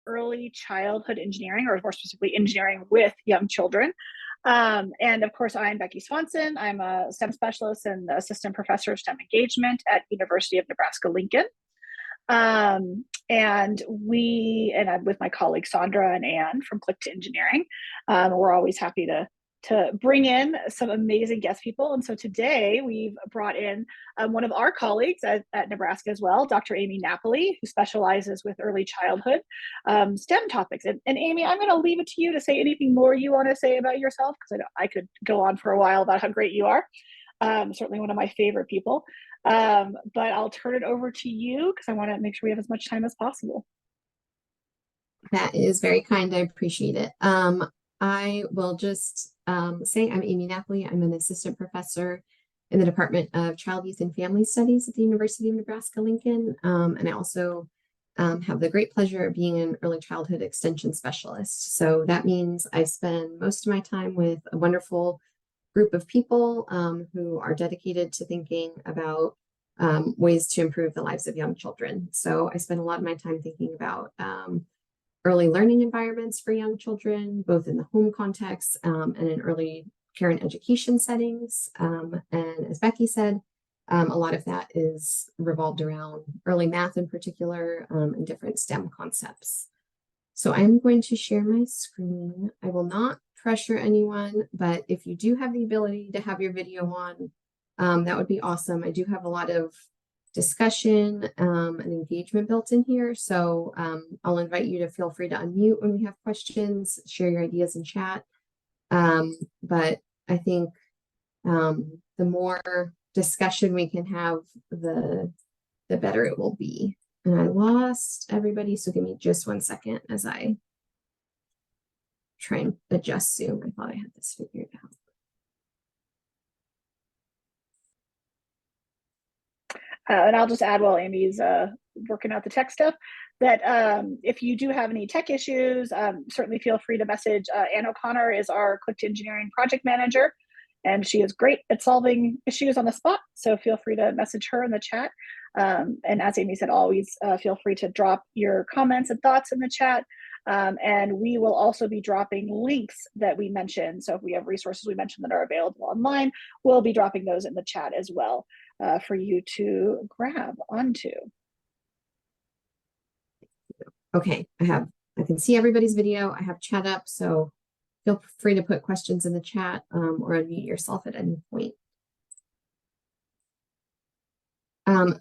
early childhood engineering, or more specifically, engineering with young children. And of course, I'm Becky Swanson. I'm a STEM specialist and assistant professor of STEM engagement at University of Nebraska-Lincoln. And I'm with my colleagues Sandra and Anne from Click to Engineering. We're always happy to bring in some amazing guest people. And so today we've brought in one of our colleagues at Nebraska as well, Dr. Amy Napoli, who specializes with early childhood STEM topics. And Amy, I'm going to leave it to you to say anything more you want to say about yourself, because I could go on for a while about how great you are. Certainly one of my favorite people. But I'll turn it over to you because I want to make sure we have as much time as possible. That is very kind. I appreciate it. I will just say I'm Amy Napoli. I'm an assistant professor in the Department of Child, Youth, and Family Studies at the University of Nebraska-Lincoln. And I also have the great pleasure of being an early childhood extension specialist. So that means I spend most of my time with a wonderful group of people who are dedicated to thinking about ways to improve the lives of young children. So I spend a lot of my time thinking about early learning environments for young children, both in the home context and in early care and education settings. And as Becky said, a lot of that is revolved around early math in particular and different STEM concepts. So I'm going to share my screen. I will not pressure anyone, but if you do have the ability to have your video on, that would be awesome. I do have a lot of discussion and engagement built in here. So I'll invite you to feel free to unmute when we have questions, share your ideas in chat. But I think the more discussion we can have, the better it will be. And I lost everybody, so give me just 1 second as I try and adjust Zoom. I thought I had this figured out. And I'll just add while Amy's working out the tech stuff that if you do have any tech issues, certainly feel free to message Ann O'Connor is our Click to Engineering project manager, and she is great at solving issues on the spot. So feel free to message her in the chat. And as Amy said, always feel free to drop your comments and thoughts in the chat. And we will also be dropping links that we mentioned. So if we have resources we mentioned that are available online, we'll be dropping those in the chat as well for you to grab onto. Okay, I can see everybody's video. I have chat up, so feel free to put questions in the chat or unmute yourself at any point.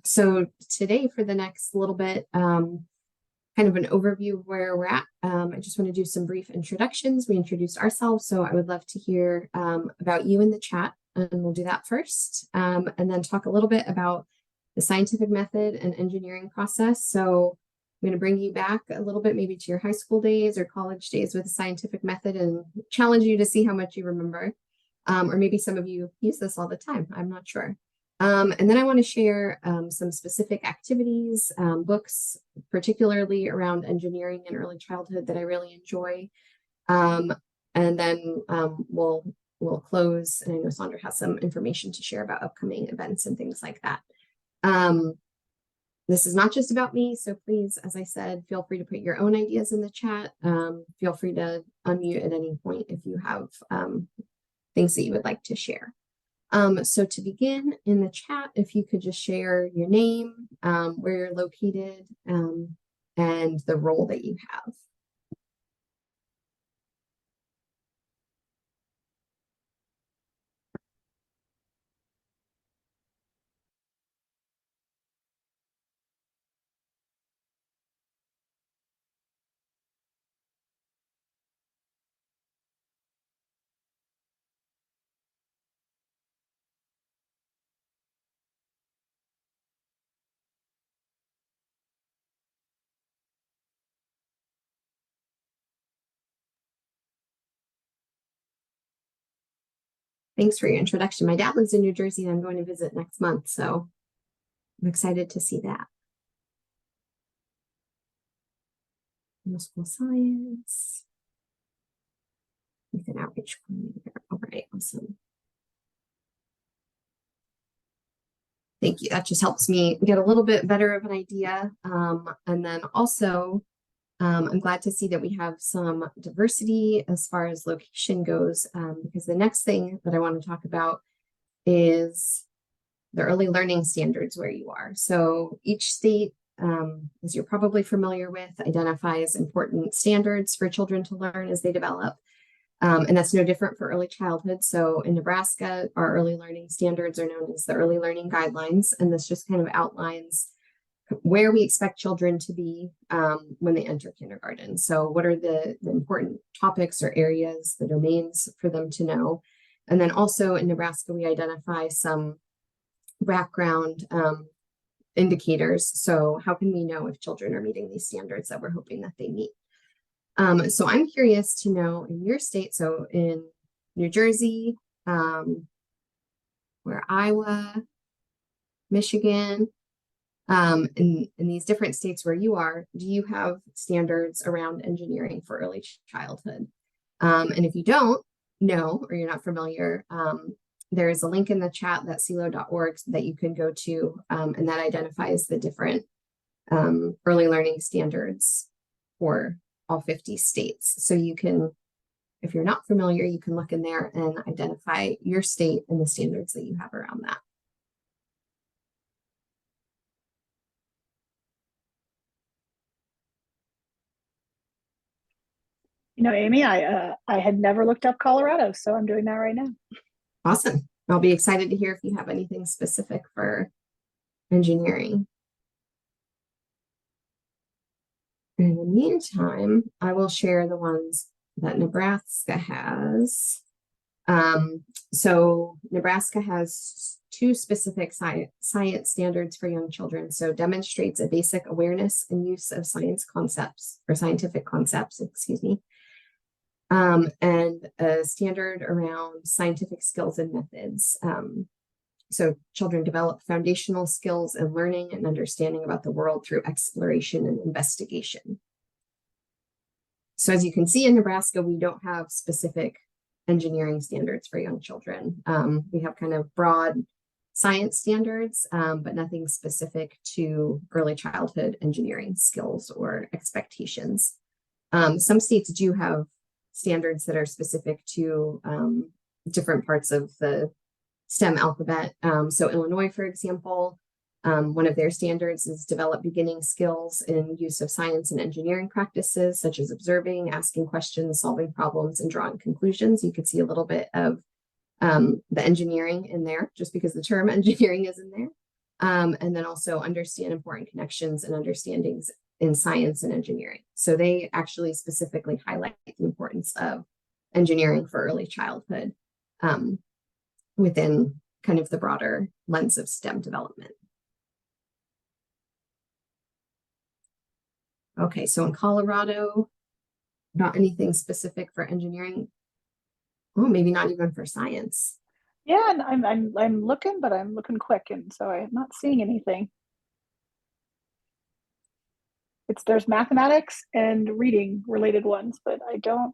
So today for the next little bit, kind of an overview of where we're at. I just want to do some brief introductions. We introduced ourselves, so I would love to hear about you in the chat, and we'll do that first. And then talk a little bit about the scientific method and engineering process. So I'm going to bring you back a little bit, maybe to your high school days or college days with the scientific method and challenge you to see how much you remember. Or maybe some of you use this all the time. I'm not sure. And then I want to share some specific activities, books, particularly around engineering and early childhood that I really enjoy. And then we'll close. And I know Sandra has some information to share about upcoming events and things like that. This is not just about me, so please, as I said, feel free to put your own ideas in the chat. Feel free to unmute at any point if you have things that you would like to share. So to begin in the chat, if you could just share your name, where you're located, and the role that you have. Thanks for your introduction. My dad lives in New Jersey and I'm going to visit next month, so I'm excited to see that. Middle school science. With an outreach coordinator. All right, awesome. Thank you. That just helps me get a little bit better of an idea. And then also, I'm glad to see that we have some diversity as far as location goes, because the next thing that I want to talk about is the early learning standards where you are. So each state, as you're probably familiar with, identifies important standards for children to learn as they develop. And that's no different for early childhood. So in Nebraska, our early learning standards are known as the early learning guidelines. And this just kind of outlines where we expect children to be when they enter kindergarten. So what are the important topics or areas, the domains for them to know? And then also in Nebraska, we identify some background indicators. So how can we know if children are meeting these standards that we're hoping that they meet? So I'm curious to know in your state, so in New Jersey, where Iowa, Michigan, in these different states where you are, do you have standards around engineering for early childhood? And if you don't know, or you're not familiar, there is a link in the chat, that silo.org, that you can go to, and that identifies the different early learning standards for all 50 states. So you can, if you're not familiar, you can look in there and identify your state and the standards that you have around that. You know, Amy, I had never looked up Colorado, so I'm doing that right now. Awesome. I'll be excited to hear if you have anything specific for engineering. In the meantime, I will share the ones that Nebraska has. So Nebraska has two specific science standards for young children. So demonstrates a basic awareness and use of science concepts, or scientific concepts, excuse me. And a standard around scientific skills and methods. So children develop foundational skills in learning and understanding about the world through exploration and investigation. So as you can see in Nebraska, we don't have specific engineering standards for young children. We have kind of broad science standards, but nothing specific to early childhood engineering skills or expectations. Some states do have standards that are specific to different parts of the STEM alphabet. So Illinois, for example, one of their standards is develop beginning skills in use of science and engineering practices, such as observing, asking questions, solving problems, and drawing conclusions. You could see a little bit of the engineering in there, just because the term engineering is in there. And then also understand important connections and understandings in science and engineering. So they actually specifically highlight the importance of engineering for early childhood within kind of the broader lens of STEM development. Okay, so in Colorado, not anything specific for engineering. Oh, maybe not even for science. Yeah, and I'm looking, but I'm looking quick, and so I'm not seeing anything. There's mathematics and reading related ones, but I don't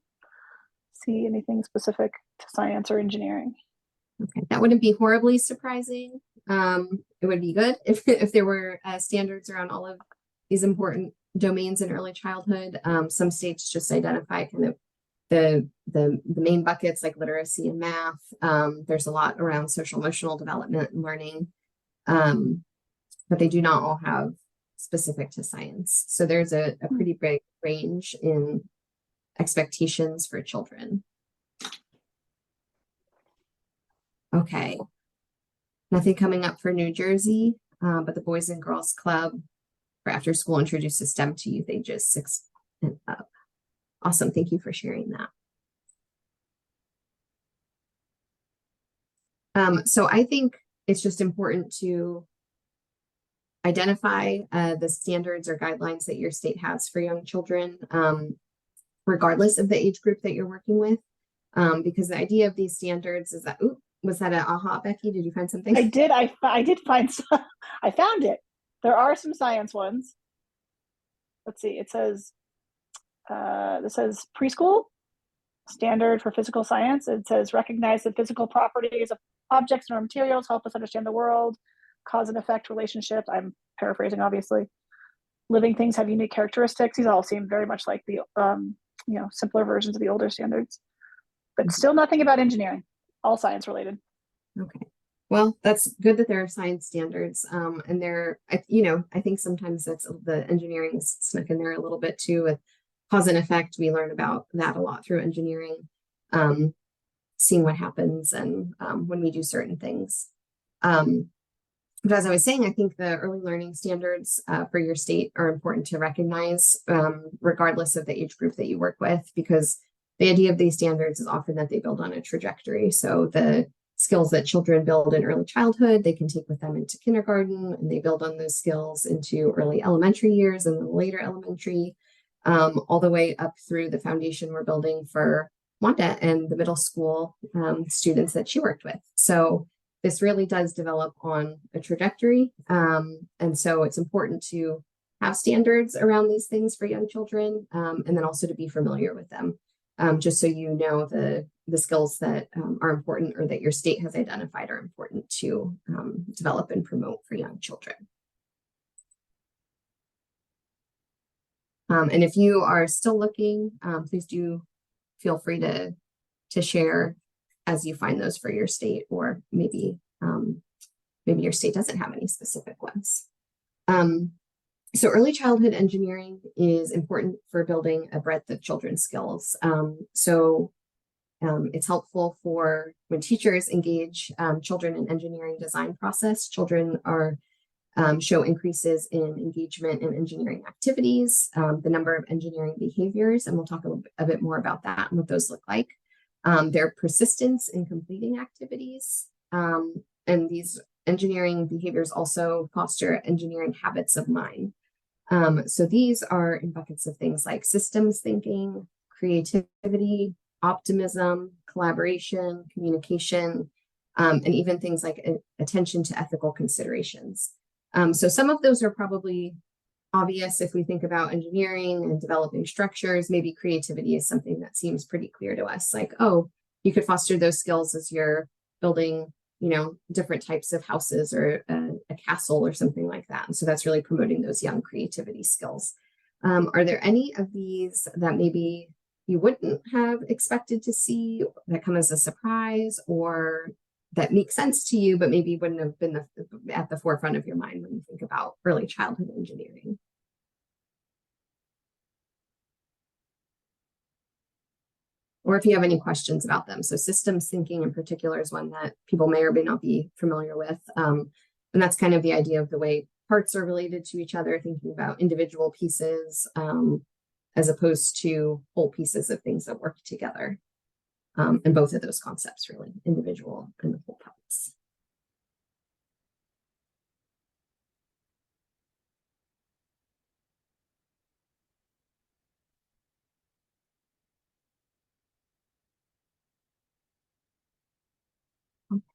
see anything specific to science or engineering. Okay, that wouldn't be horribly surprising. It would be good if there were standards around all of these important domains in early childhood. Some states just identify kind of the main buckets like literacy and math. There's a lot around social emotional development and learning, but they do not all have specific to science. So there's a pretty big range in expectations for children. Okay, nothing coming up for New Jersey, but the Boys and Girls Club for after school introduces STEM to youth ages 6 and up. Awesome, thank you for sharing that. So I think it's just important to identify the standards or guidelines that your state has for young children, regardless of the age group that you're working with, because the idea of these standards is that, ooh, was that an aha, Becky? Did you find something? I did. I did find some. I found it. There are some science ones. Let's see. It says, this says preschool standard for physical science. It says recognize the physical properties of objects or materials, help us understand the world, cause and effect relationship. I'm paraphrasing, obviously. living things have unique characteristics. These all seem very much like the simpler versions of the older standards, but still nothing about engineering, all science related. Okay. Well, that's good that there are science standards. And I think sometimes that's the engineering is snuck in there a little bit too with cause and effect. We learn about that a lot through engineering, seeing what happens and when we do certain things. But as I was saying, I think the early learning standards for your state are important to recognize, regardless of the age group that you work with, because the idea of these standards is often that they build on a trajectory. So the skills that children build in early childhood, they can take with them into kindergarten, and they build on those skills into early elementary years and then later elementary, all the way up through the foundation we're building for Wanda and the middle school students that she worked with. So this really does develop on a trajectory. And so it's important to have standards around these things for young children, and then also to be familiar with them, just so you know the skills that are important or that your state has identified are important to develop and promote for young children. And if you are still looking, please do feel free to share as you find those for your state, or maybe your state doesn't have any specific ones. So early childhood engineering is important for building a breadth of children's skills. It's helpful for when teachers engage children in engineering design process. Children show increases in engagement in engineering activities, the number of engineering behaviors, and we'll talk a bit more about that and what those look like. Their persistence in completing activities, and these engineering behaviors also foster engineering habits of mind. So these are in buckets of things like systems thinking, creativity, optimism, collaboration, communication, and even things like attention to ethical considerations. So some of those are probably obvious if we think about engineering and developing structures. Maybe creativity is something that seems pretty clear to us, like, oh, you could foster those skills as you're building, different types of houses or a castle or something like that. And so that's really promoting those young creativity skills. Are there any of these that maybe you wouldn't have expected to see that come as a surprise, or that make sense to you, but maybe wouldn't have been at the forefront of your mind when you think about early childhood engineering? Or if you have any questions about them. So systems thinking in particular is one that people may or may not be familiar with. And that's kind of the idea of the way parts are related to each other, thinking about individual pieces as opposed to whole pieces of things that work together. And both of those concepts, really, individual and the whole parts.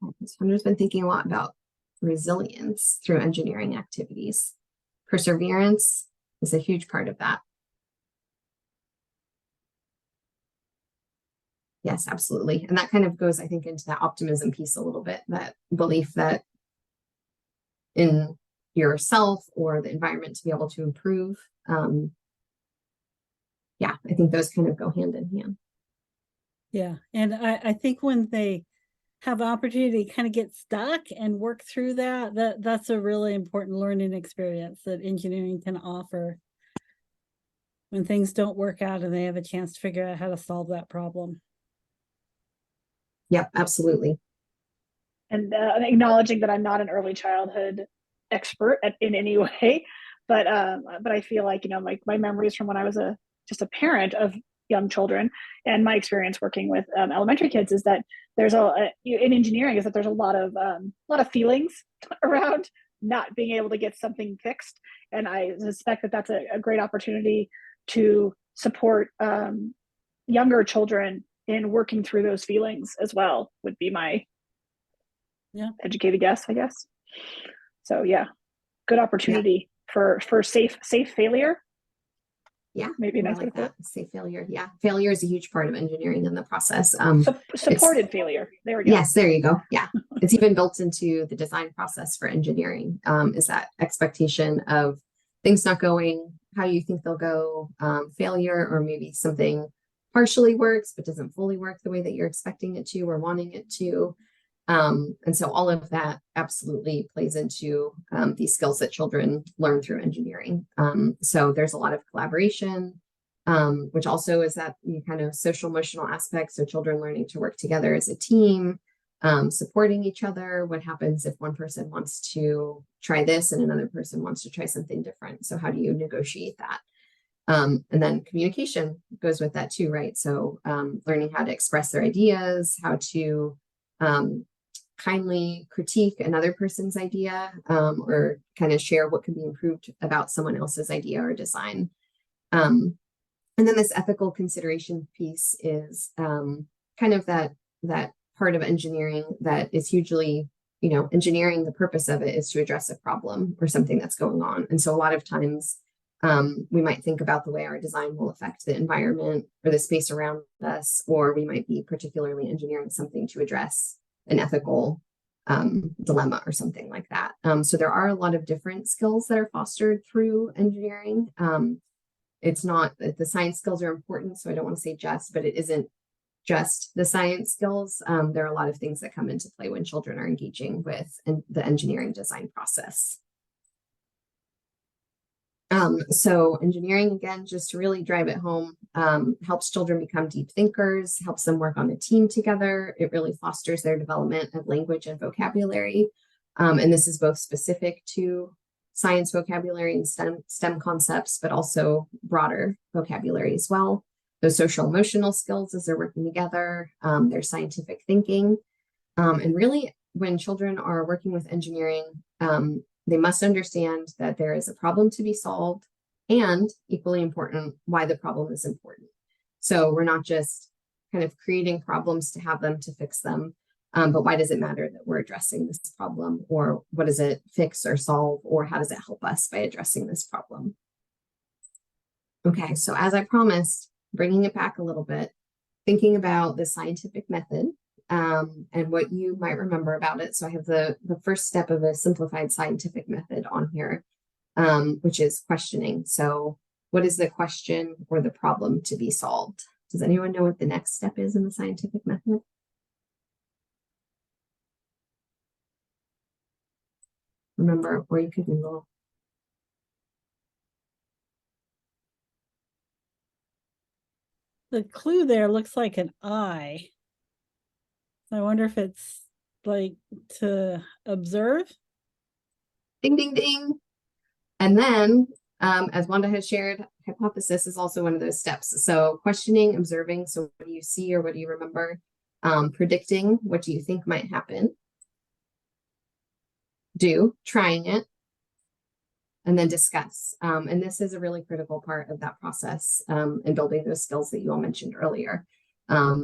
Okay. So I've just been thinking a lot about resilience through engineering activities. Perseverance is a huge part of that. Yes, absolutely. And that kind of goes, I think, into that optimism piece a little bit, that belief that in yourself or the environment to be able to improve. Yeah, I think those kind of go hand in hand. Yeah. And I think when they have opportunity to kind of get stuck and work through that's a really important learning experience that engineering can offer. When things don't work out and they have a chance to figure out how to solve that problem. Yep, absolutely. And acknowledging that I'm not an early childhood expert in any way, but I feel like, my memories from when I was just a parent of young children, and my experience working with elementary kids is that there's in engineering is that there's a lot of feelings around not being able to get something fixed, and I suspect that that's a great opportunity to support younger children in working through those feelings as well, would be my educated guess, I guess. So yeah, good opportunity for safe failure. Yeah, maybe a nice like that. Safe failure. Yeah, failure is a huge part of engineering in the process. Supported failure. There we go. Yes, there you go. Yeah, it's even built into the design process for engineering. Is that expectation of things not going how you think they'll go, failure, or maybe something partially works but doesn't fully work the way that you're expecting it to or wanting it to. And so all of that absolutely plays into these skills that children learn through engineering. So there's a lot of collaboration, which also is that kind of social emotional aspect. So children learning to work together as a team, supporting each other. What happens if one person wants to try this and another person wants to try something different? So how do you negotiate that? And then communication goes with that too, right? So learning how to express their ideas, how to kindly critique another person's idea, or kind of share what can be improved about someone else's idea or design. And then this ethical consideration piece is kind of that part of engineering that is hugely, engineering, the purpose of it is to address a problem or something that's going on. And so a lot of times we might think about the way our design will affect the environment or the space around us, or we might be particularly engineering something to address an ethical dilemma or something like that. So there are a lot of different skills that are fostered through engineering. It's not that the science skills are important, so I don't want to say just, but it isn't just the science skills. There are a lot of things that come into play when children are engaging with the engineering design process. So engineering, again, just to really drive it home, helps children become deep thinkers, helps them work on a team together. It really fosters their development of language and vocabulary. And this is both specific to science vocabulary and STEM concepts, but also broader vocabulary as well. Those social emotional skills as they're working together, their scientific thinking. And really, when children are working with engineering, they must understand that there is a problem to be solved, and equally important, why the problem is important. So we're not just kind of creating problems to have them to fix them, but why does it matter that we're addressing this problem, or what does it fix or solve, or how does it help us by addressing this problem? Okay, so as I promised, bringing it back a little bit, thinking about the scientific method. And what you might remember about it. So I have the first step of a simplified scientific method on here, which is questioning. So what is the question or the problem to be solved? Does anyone know what the next step is in the scientific method? Remember, or you could Google. The clue there looks like an eye. I wonder if it's like to observe. Ding, ding, ding. And then, as Wanda has shared, hypothesis is also one of those steps. So questioning, observing. So what do you see or what do you remember? Predicting, what do you think might happen? Trying it. And then discuss. And this is a really critical part of that process in building those skills that you all mentioned earlier.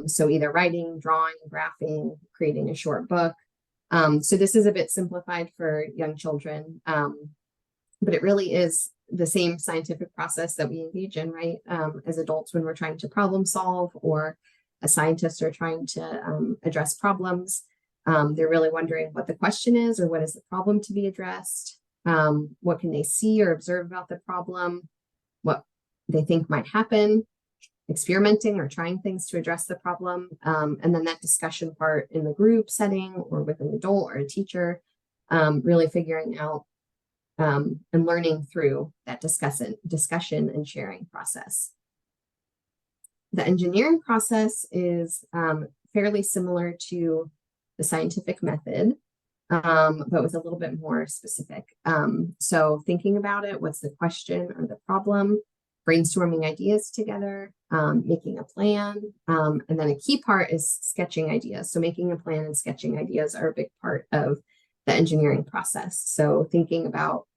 So either writing, drawing, graphing, creating a short book. So this is a bit simplified for young children, but it really is the same scientific process that we engage in, right? As adults when we're trying to problem solve, or as scientists are trying to address problems. They're really wondering what the question is, or what is the problem to be addressed? What can they see or observe about the problem? What they think might happen? Experimenting or trying things to address the problem. And then that discussion part in the group setting or with an adult or a teacher, really figuring out and learning through that discussion and sharing process. The engineering process is fairly similar to the scientific method, but with a little bit more specific. So thinking about it, what's the question or the problem? Brainstorming ideas together, making a plan, and then a key part is sketching ideas. So making a plan and sketching ideas are a big part of the engineering process. So thinking about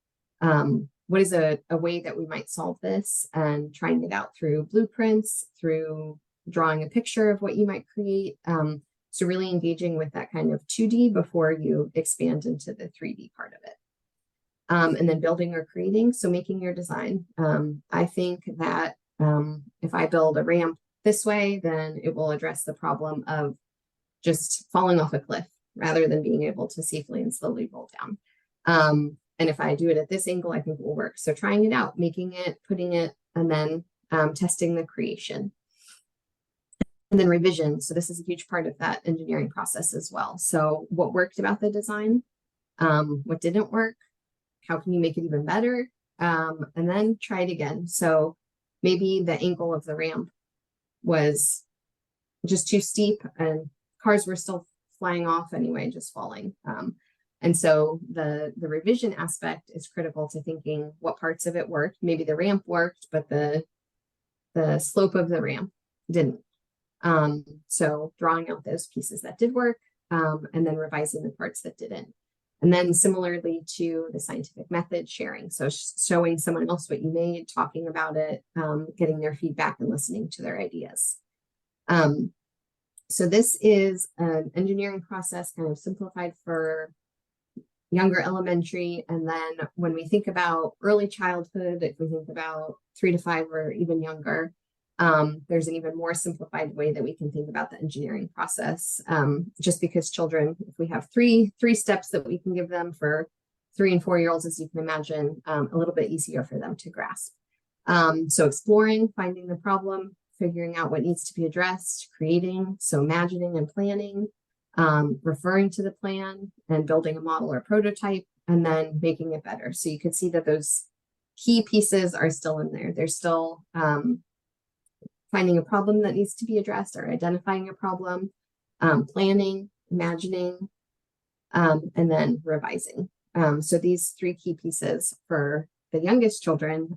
what is a way that we might solve this, and trying it out through blueprints, through drawing a picture of what you might create. So really engaging with that kind of 2D before you expand into the 3D part of it. And then building or creating, so making your design. I think that if I build a ramp this way, then it will address the problem of just falling off a cliff rather than being able to safely and slowly roll down. And if I do it at this angle, I think it will work. So trying it out, making it, putting it, and then testing the creation. And then revision. So this is a huge part of that engineering process as well. So what worked about the design, what didn't work, how can you make it even better? And then try it again. So maybe the angle of the ramp was just too steep and cars were still flying off anyway, just falling. And so the revision aspect is critical to thinking what parts of it worked. Maybe the ramp worked, but the slope of the ramp didn't. So drawing out those pieces that did work, and then revising the parts that didn't. And then similarly to the scientific method sharing. So showing someone else what you made, talking about it, getting their feedback and listening to their ideas. So this is an engineering process kind of simplified for younger elementary. And then when we think about early childhood, if we think about 3 to 5 or even younger, there's an even more simplified way that we can think about the engineering process. Just because children, if we have three steps that we can give them for 3 and 4-year-olds, as you can imagine, a little bit easier for them to grasp. So exploring, finding the problem, figuring out what needs to be addressed, creating, so imagining and planning, referring to the plan and building a model or prototype, and then making it better. So you can see that those key pieces are still in there. They're still finding a problem that needs to be addressed or identifying a problem, planning, imagining, and then revising. So these 3 key pieces for the youngest children,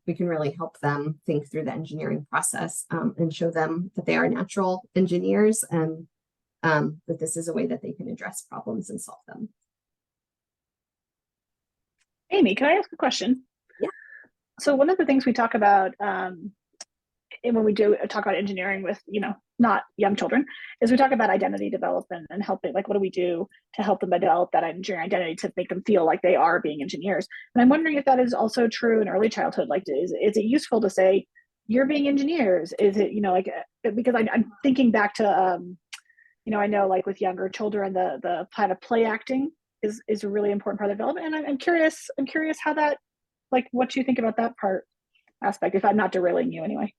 we can really help them think through the engineering process and show them that they are natural engineers and that this is a way that they can address problems and solve them. Amy, can I ask a question? Yeah. So one of the things we talk about and when we do talk about engineering with, not young children, is we talk about identity development and helping, like, what do we do to help them develop that engineering identity to make them feel like they are being engineers? And I'm wondering if that is also true in early childhood. Like, is it useful to say, you're being engineers? Is it, because I'm thinking back to, I know, like, with younger children, the kind of play acting is a really important part of development. And I'm curious how that, like, what you think about that aspect, if I'm not derailing you anyway.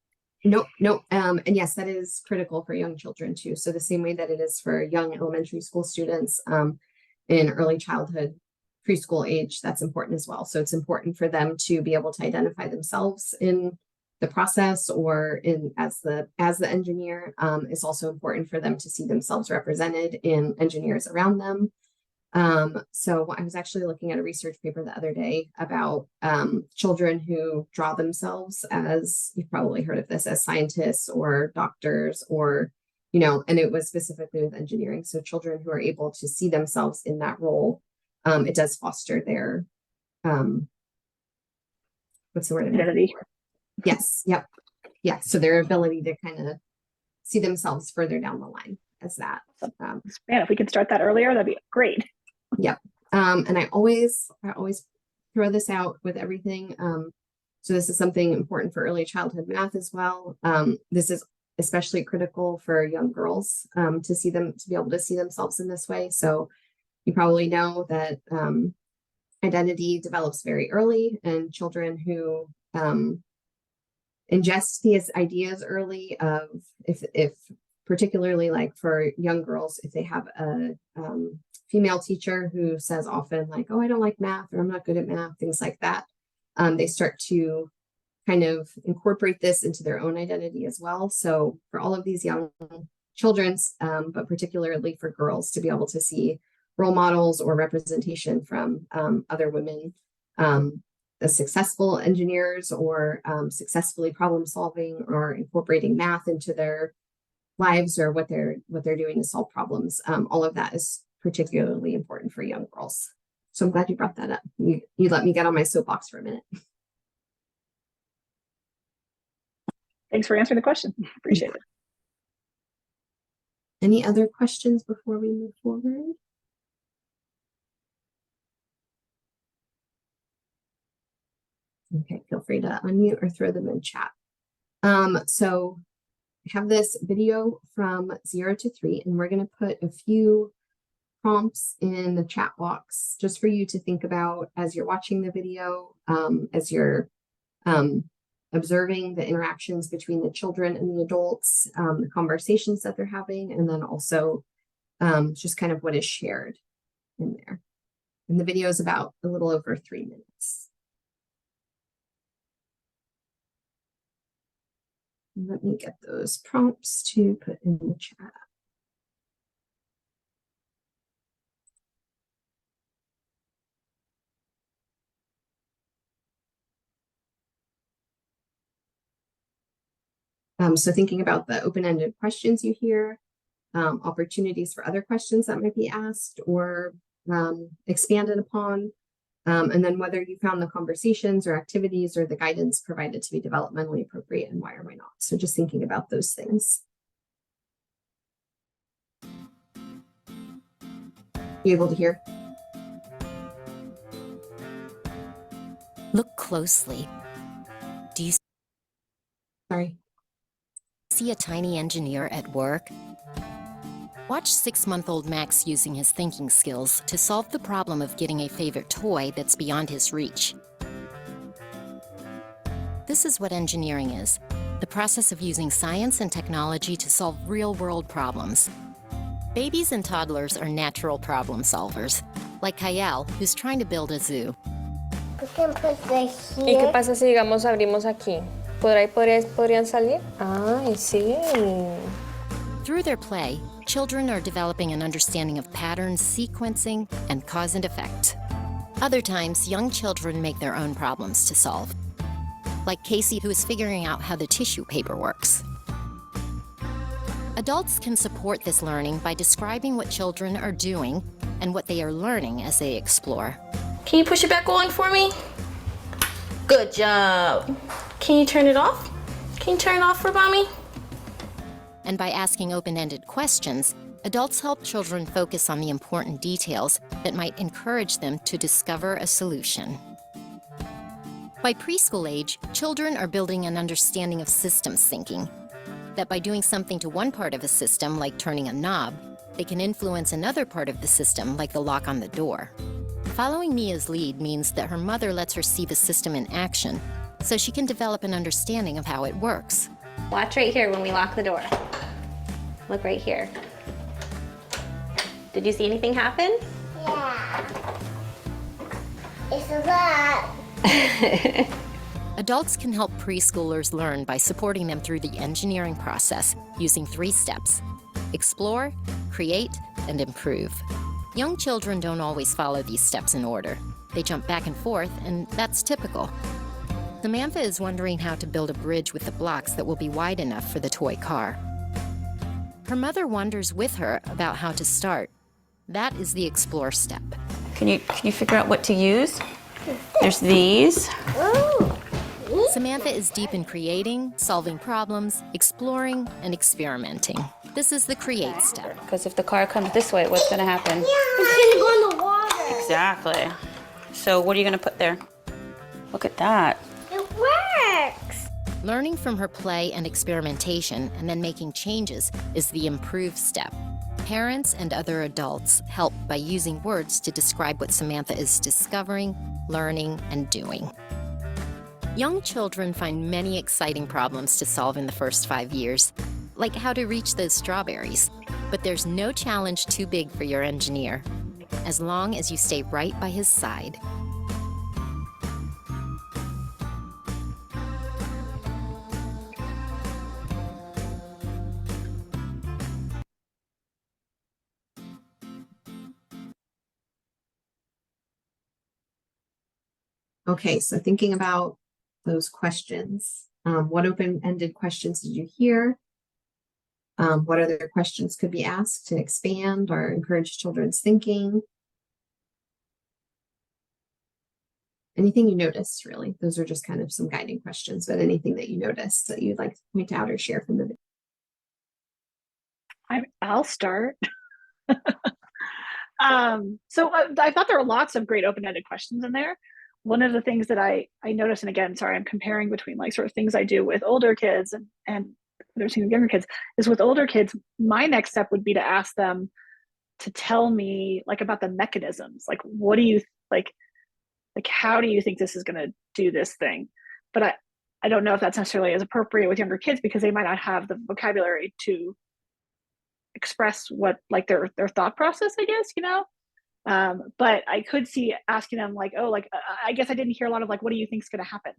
Nope. And yes, that is critical for young children too. So the same way that it is for young elementary school students in early childhood, preschool age, that's important as well. So it's important for them to be able to identify themselves in the process or as the engineer. It's also important for them to see themselves represented in engineers around them. So I was actually looking at a research paper the other day about children who draw themselves as, you've probably heard of this, as scientists or doctors or, and it was specifically with engineering. So children who are able to see themselves in that role, it does foster their, what's the word? Identity. Yes. Yep. Yeah. So their ability to kind of see themselves further down the line as that. Man, if we could start that earlier, that'd be great. Yep. And I always throw this out with everything. So this is something important for early childhood math as well. This is especially critical for young girls to be able to see themselves in this way. So you probably know that identity develops very early, and children who ingest these ideas early of if particularly like for young girls, if they have a female teacher who says often like, oh, I don't like math, or I'm not good at math, things like that. They start to kind of incorporate this into their own identity as well. So for all of these young children's, but particularly for girls, to be able to see role models or representation from other women, as successful engineers or successfully problem solving or incorporating math into their lives or what they're doing to solve problems. All of that is particularly important for young girls. So I'm glad you brought that up. You let me get on my soapbox for a minute. Thanks for answering the question. Appreciate it. Any other questions before we move forward? Okay, feel free to unmute or throw them in chat. So I have this video from 0 to 3, and we're going to put a few prompts in the chat box just for you to think about as you're watching the video, as you're observing the interactions between the children and the adults, the conversations that they're having, and then also just kind of what is shared in there. And the video is about a little over 3 minutes. Let me get those prompts to put in the chat. So thinking about the open-ended questions you hear, opportunities for other questions that might be asked or expanded upon, and then whether you found the conversations or activities or the guidance provided to be developmentally appropriate and why or why not. So just thinking about those things. You able to hear? Look closely. Do you Sorry. see a tiny engineer at work? Watch 6-month-old Max using his thinking skills to solve the problem of getting a favorite toy that's beyond his reach. This is what engineering is, the process of using science and technology to solve real-world problems. Babies and toddlers are natural problem solvers, like Kyle, who's trying to build a zoo. We can put this ¿Y qué here. pasa si, digamos, abrimos aquí? ¿Por ahí podrían salir? Ay, sí. Through their play, children are developing an understanding of patterns, sequencing, and cause and effect. Other times, young children make their own problems to solve. Like Casey, who is figuring out how the tissue paper works. Adults can support this learning by describing what children are doing and what they are learning as they explore. Can you push it back on for me? Good job. Can you turn it off? Can you turn it off for mommy? And by asking open-ended questions, adults help children focus on the important details that might encourage them to discover a solution. By preschool age, children are building an understanding of systems thinking, that by doing something to one part of a system, like turning a knob, they can influence another part of the system, like the lock on the door. Following Mia's lead means that her mother lets her see the system in action, so she can develop an understanding of how it works. Watch right here when we lock the door. Look right here. Did you see anything happen? Yeah. It's a lot. Adults can help preschoolers learn by supporting them through the engineering process using 3 steps: explore, create, and improve. Young children don't always follow these steps in order. They jump back and forth, and that's typical. Samantha is wondering how to build a bridge with the blocks that will be wide enough for the toy car. Her mother wonders with her about how to start. That is the explore step. Can you figure out what to use? There's these. Ooh. Samantha is deep in creating, solving problems, exploring, and experimenting. This is the create step. Because if the car comes this way, what's going to happen? It's gonna go in the water. Exactly. So what are you going to put there? Look at that. It works. Learning from her play and experimentation and then making changes is the improve step. Parents and other adults help by using words to describe what Samantha is discovering, learning, and doing. Young children find many exciting problems to solve in the first 5 years, like how to reach those strawberries. But there's no challenge too big for your engineer, as long as you stay right by his side. Okay, so thinking about those questions, what open-ended questions did you hear? What other questions could be asked to expand or encourage children's thinking? Anything you noticed, really? Those are just kind of some guiding questions, but anything that you noticed that you'd like to point out or share from the video? I'll start. So I thought there were lots of great open-ended questions in there. One of the things that I noticed, and again, sorry, I'm comparing between like sort of things I do with older kids and there's younger kids, is with older kids, my next step would be to ask them, to tell me like about the mechanisms. Like, what do you like how do you think this is going to do this thing? But I don't know if that's necessarily as appropriate with younger kids because they might not have the vocabulary to express what like their thought process, I guess, you know. But I could see asking them like, oh, like I guess I didn't hear a lot of like, what do you think is going to happen?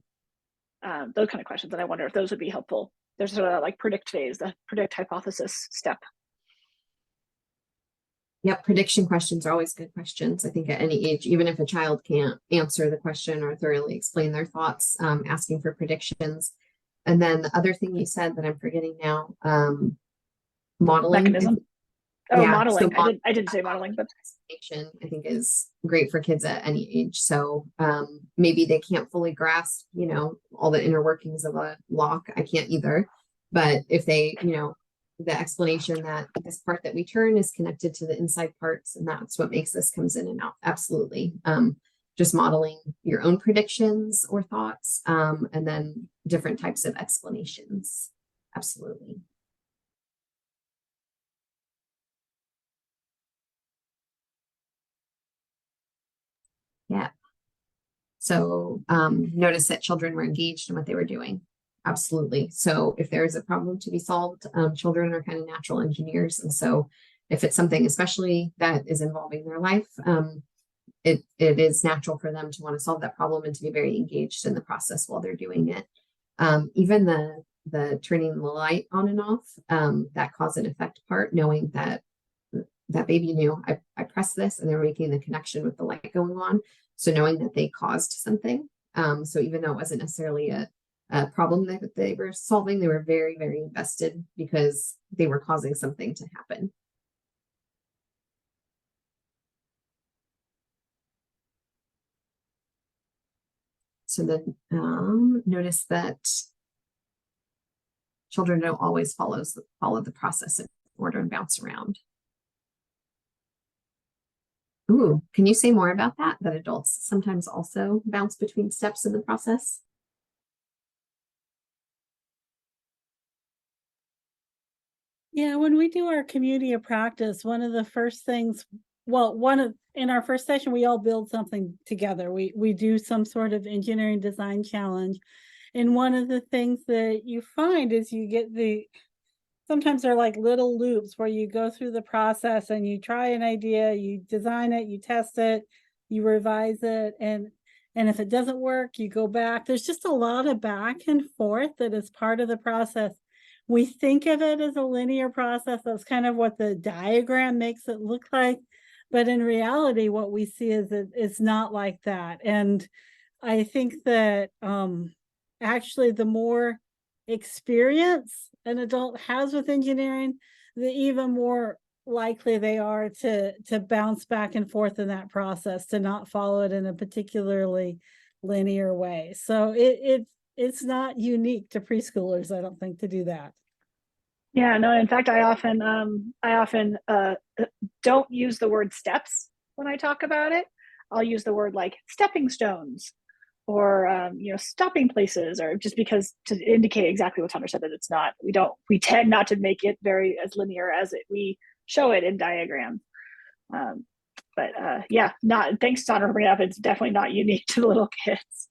Those kind of questions, and I wonder if those would be helpful. There's sort of like predict phase, the predict hypothesis step. Yep, prediction questions are always good questions. I think at any age, even if a child can't answer the question or thoroughly explain their thoughts, asking for predictions. And then the other thing you said that I'm forgetting now, modeling. Mechanism. Oh, Yeah, modeling. so I didn't say modeling, but I think is great for kids at any age. So maybe they can't fully grasp, you know, all the inner workings of a lock. I can't either. But if they, you know, the explanation that this part that we turn is connected to the inside parts, and that's what makes this comes in and out. Absolutely. Just modeling your own predictions or thoughts, and then different types of explanations. Absolutely. Yeah. So notice that children were engaged in what they were doing. Absolutely. So if there is a problem to be solved, children are kind of natural engineers. And so if it's something especially that is involving their life, it is natural for them to want to solve that problem and to be very engaged in the process while they're doing it. Even the turning the light on and off, that cause and effect part, knowing that that baby knew I pressed this and they're making the connection with the light going on. So knowing that they caused something. So even though it wasn't necessarily a problem that they were solving, they were very, very invested because they were causing something to happen. So then notice that children don't always follow the process in order and bounce around. Ooh, can you say more about that? That adults sometimes also bounce between steps in the process? Yeah, when we do our community of practice, one of the first things, well, in our first session, we all build something together. We do some sort of engineering design challenge. And one of the things that you find is you get sometimes they're like little loops where you go through the process and you try an idea, you design it, you test it, you revise it, and if it doesn't work, you go back. There's just a lot of back and forth that is part of the process. We think of it as a linear process. That's kind of what the diagram makes it look like. But in reality, what we see is that it's not like that. And I think that actually the more experience an adult has with engineering, the even more likely they are to bounce back and forth in that process, to not follow it in a particularly linear way. So it's not unique to preschoolers, I don't think, to do that. yeah, no, in fact, I often don't use the word steps when I talk about it. I'll use the word like stepping stones or you know, stopping places, or just because to indicate exactly what Tanner said, that it's not, we tend not to make it very as linear as we show it in diagrams. But yeah, thanks Tanner for bringing it up. It's definitely not unique to the little kids.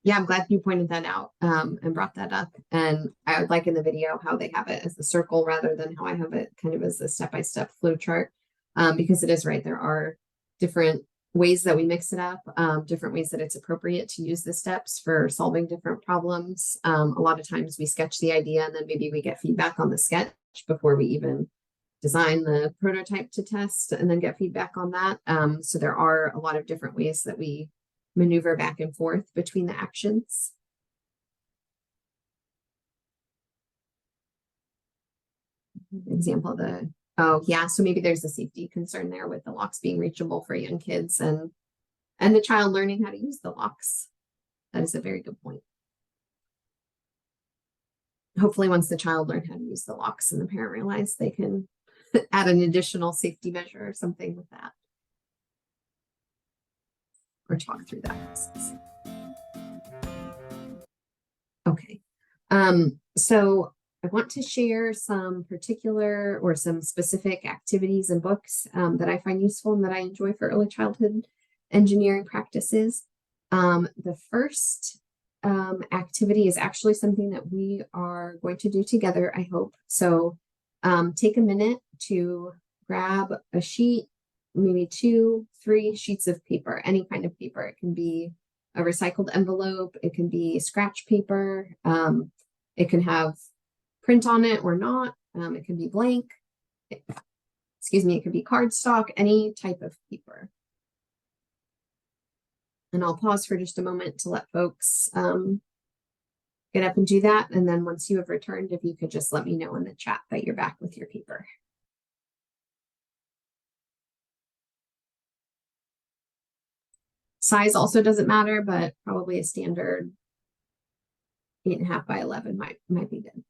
Yeah, I'm glad you pointed that out and brought that up. And I would like in the video how they have it as the circle rather than how I have it kind of as a step-by-step flow chart, because it is right. There are different ways that we mix it up, different ways that it's appropriate to use the steps for solving different problems. A lot of times we sketch the idea and then maybe we get feedback on the sketch before we even design the prototype to test and then get feedback on that. So there are a lot of different ways that we maneuver back and forth between the actions. Example of oh yeah, so maybe there's a safety concern there with the locks being reachable for young kids and the child learning how to use the locks. That is a very good point. Hopefully once the child learned how to use the locks and the parent realized they can add an additional safety measure or something with that. Or talk through that process. Okay. So I want to share some particular or some specific activities and books that I find useful and that I enjoy for early childhood engineering practices. The first activity is actually something that we are going to do together, I hope. So take a minute to grab a sheet, maybe 2, 3 sheets of paper, any kind of paper. It can be a recycled envelope, it can be scratch paper, it can have print on it or not, it can be blank, excuse me, it could be cardstock, any type of paper. And I'll pause for just a moment to let folks get up and do that. And then once you have returned, if you could just let me know in the chat that you're back with your paper. Size also doesn't matter, but probably a standard 8.5 by 11 might be good.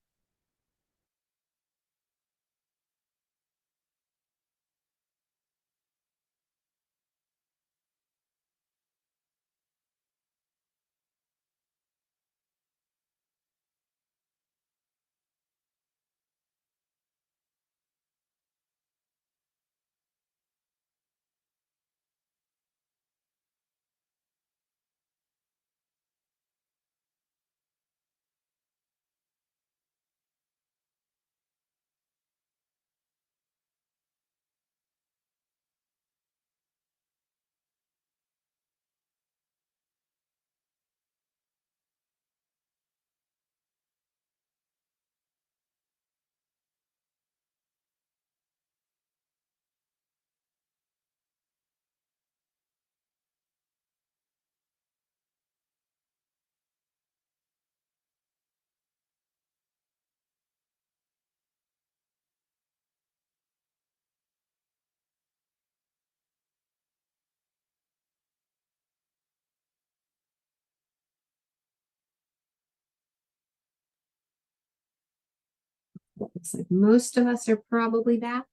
Looks like most of us are probably back.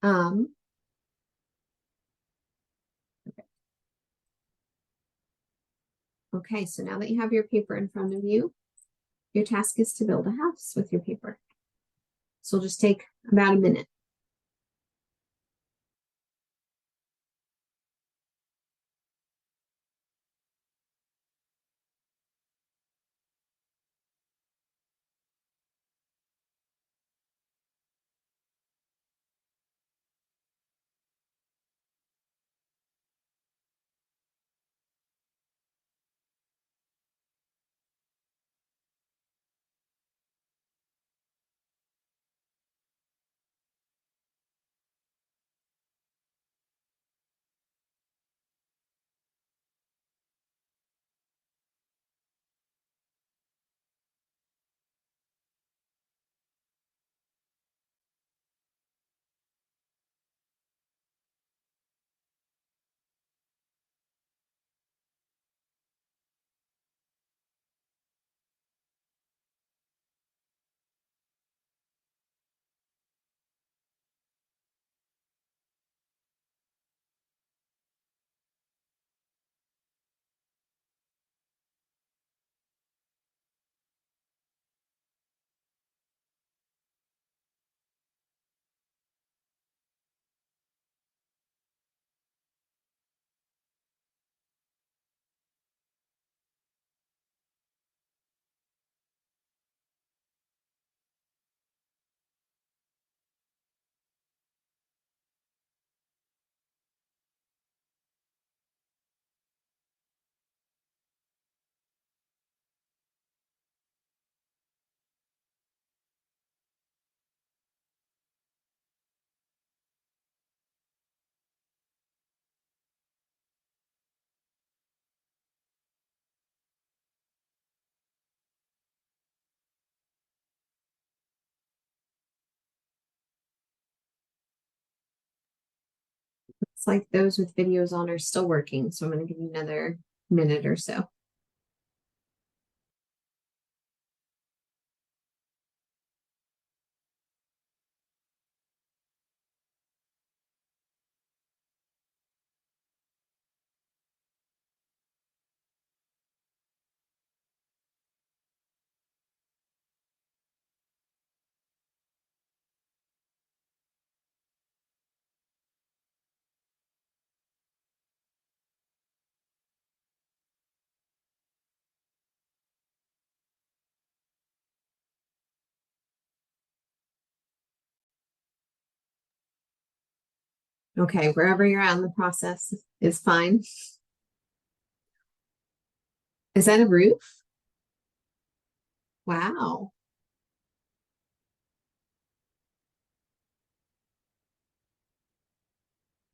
Okay. Okay, so now that you have your paper in front of you, your task is to build a house with your paper. So it'll just take about a minute. It's like those with videos on are still working, so I'm going to give you another minute or so. Okay, wherever you're at in the process is fine. Is that a roof? Wow.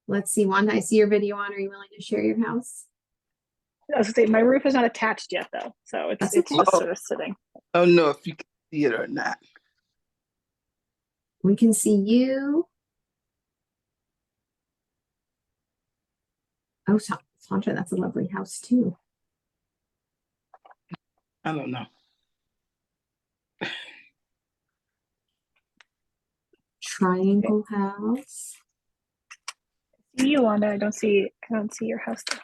Let's see, Wanda, I see your video on. Are you willing to share your house? I was gonna say my roof is not attached yet though, so That's it's okay. just sort of sitting. I don't know if you can see it or not. We can see you. Oh, Sandra, that's a lovely house too. I don't know. Triangle house. See you, Wanda. I don't see your house though.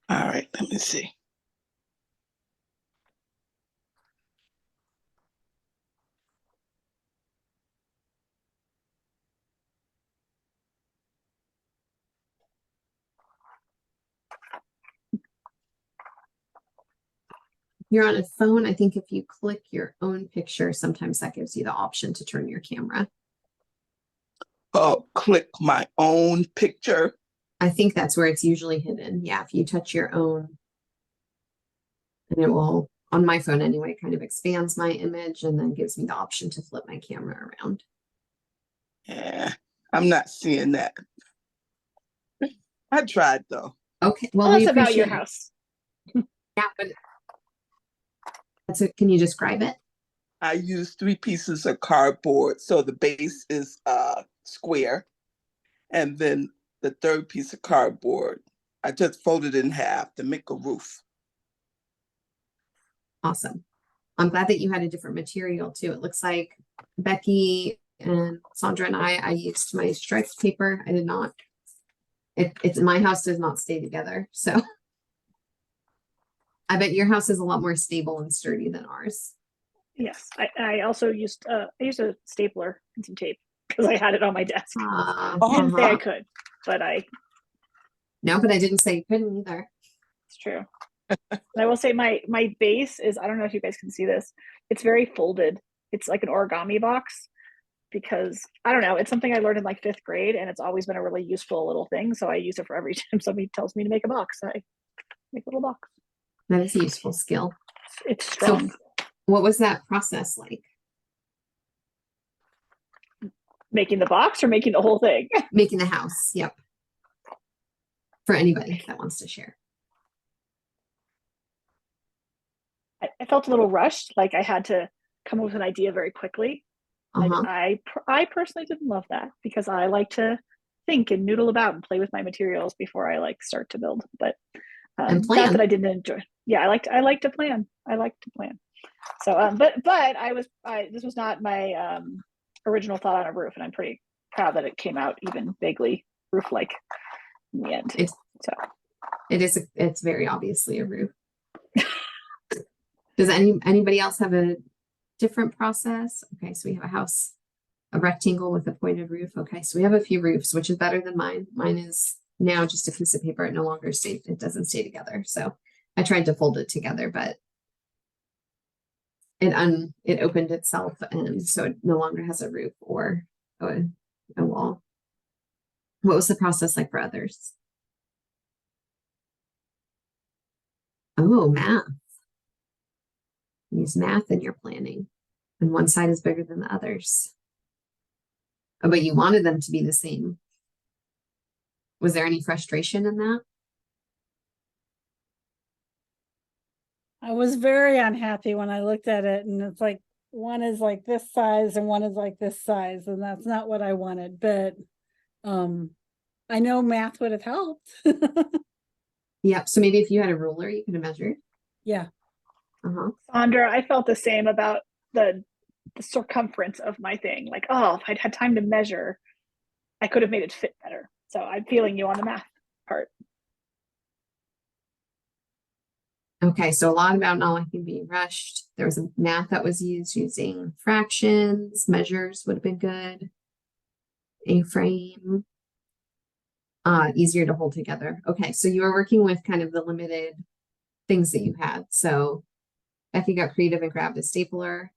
All right, let me see. You're on a phone. I think if you click your own picture, sometimes that gives you the option to turn your camera. Oh, click my own picture. I think that's where it's usually hidden. Yeah, if you touch your own, and it will, on my phone anyway, kind of expands my image and then gives me the option to flip my camera around. Yeah, I'm not seeing that. I tried though. Okay, well, Tell we us about your appreciate it. house. Yeah, but that's it. Can you describe it? I used 3 pieces of cardboard. So the base is square. And then the 3rd piece of cardboard, I just folded in half to make a roof. Awesome. I'm glad that you had a different material too. It looks like Becky and Sandra and I used my striped paper. I did not. It's my house does not stay together. So I bet your house is a lot more stable and sturdy than ours. Yes, I also used a stapler and some tape because I had it on my desk. I didn't say I could, but No, but I didn't say you couldn't either. it's true. I will say my base is, I don't know if you guys can see this. It's very folded. It's like an origami box because I don't know. It's something I learned in like 5th grade, and it's always been a really useful little thing. So I use it for every time somebody tells me to make a box. I make a little box. That is a useful skill. It's strong. So what was that process like? Making the box or making the whole thing? Making the house. Yep. For anybody that wants to share. I felt a little rushed, like I had to come up with an idea very quickly. I personally didn't love that because I like to think and noodle about and play with my materials before I like start to build. But And not plan. that I didn't enjoy. Yeah, I like to plan. I like to plan. So, but this was not my original thought on a roof, and I'm pretty proud that it came out even vaguely roof-like in the end. It's very obviously a roof. Does anybody else have a different process? Okay, so we have a house, a rectangle with a pointed roof. Okay, so we have a few roofs, which is better than mine. Mine is now just a piece of paper. It no longer stays, it doesn't stay together. So I tried to fold it together, but it opened itself, and so it no longer has a roof or a wall. What was the process like for others? Oh, math. Use math in your planning, and one side is bigger than the others. Oh, but you wanted them to be the same. Was there any frustration in that? I was very unhappy when I looked at it, and it's like one is like this size and one is like this size, and that's not what I wanted. But I know math would have helped. Yep. So maybe if you had a ruler, you could have measured. Yeah. Sandra, I felt the same about the circumference of my thing. Like, oh, if I'd had time to measure, I could have made it fit better. So I'm feeling you on the math part. Okay, so a lot about not liking being rushed. There was a math that was used using fractions, measures would have been good. A-frame. Easier to hold together. Okay, so you were working with kind of the limited things that you had. So Becky got creative and grabbed a stapler.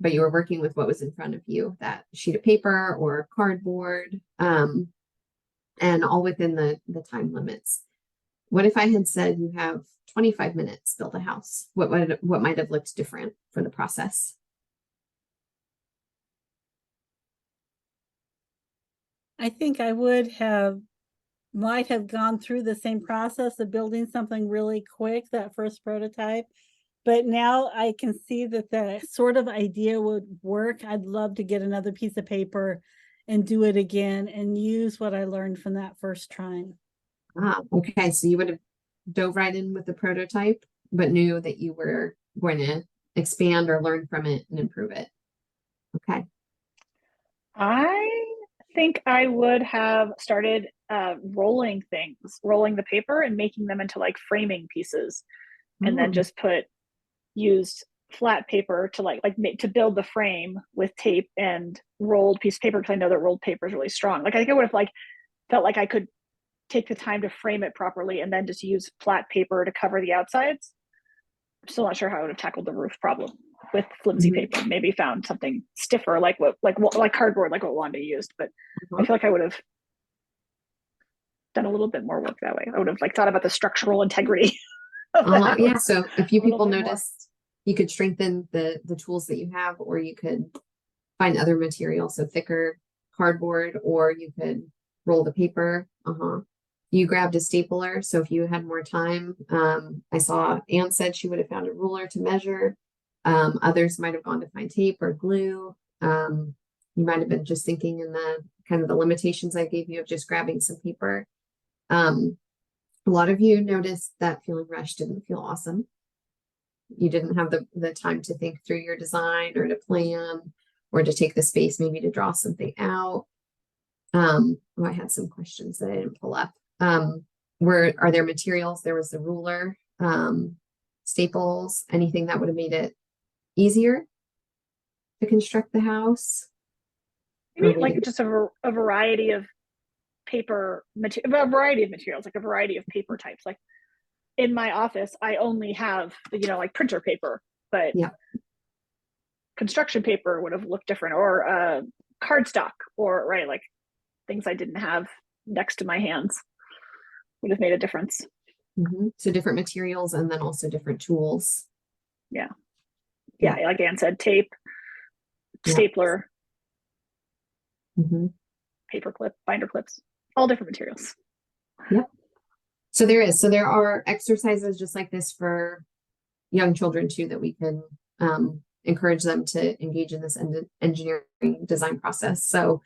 but you were working with what was in front of you, that sheet of paper or cardboard, and all within the time limits. What if I had said you have 25 minutes build a house? What might have looked different for the process? I think I might have gone through the same process of building something really quick, that first prototype. But now I can see that the sort of idea would work. I'd love to get another piece of paper and do it again and use what I learned from that first trying. Okay. So you would have dove right in with the prototype, but knew that you were going to expand or learn from it and improve it. Okay. I think I would have started rolling the paper and making them into like framing pieces, and then just used flat paper to to build the frame with tape and rolled piece of paper, because I know that rolled paper is really strong. Like I think I would have felt like I could take the time to frame it properly and then just use flat paper to cover the outsides. I'm still not sure how I would have tackled the roof problem with flimsy paper. Maybe found something stiffer, like cardboard, like what Wanda used. But I feel like I would have done a little bit more work that way. I would have thought about the structural integrity of that. Yeah. So a few people bit more. noticed you could strengthen the tools that you have, or you could find other materials, so thicker cardboard, or you could roll the paper. You grabbed a stapler, so if you had more time, I saw Anne said she would have found a ruler to measure. Others might have gone to find tape or glue. You might have been just thinking in the kind of the limitations I gave you of just grabbing some paper. A lot of you noticed that feeling rushed didn't feel awesome. You didn't have the time to think through your design or to plan or to take the space maybe to draw something out. I had some questions that I didn't pull up. Are there materials? There was the ruler, staples, anything that would have made it easier to construct the house? Maybe just a variety of paper material, a variety of materials, like a variety of paper types. Like in my office, I only have printer paper, but construction paper would have looked different, or cardstock, or things I didn't have next to my hands would have made a difference. So different materials and then also different tools. Yeah. Like Anne said, tape, stapler, paper clip, binder clips, all different materials. So there are exercises just like this for young children too, that we can encourage them to engage in this engineering design process. So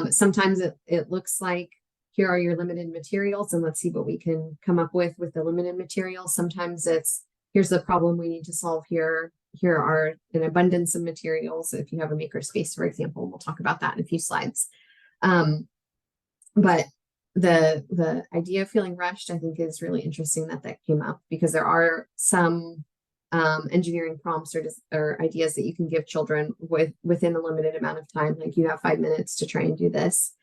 sometimes it looks like, here are your limited materials, and let's see what we can come up with the limited materials. Sometimes it's, here's the problem we need to solve here. Here are an abundance of materials. If you have a maker space, for example, we'll talk about that in a few slides. But the idea of feeling rushed, I think, is really interesting that came up, because there are some engineering prompts or ideas that you can give children within a limited amount of time. Like, you have 5 minutes to try and do this.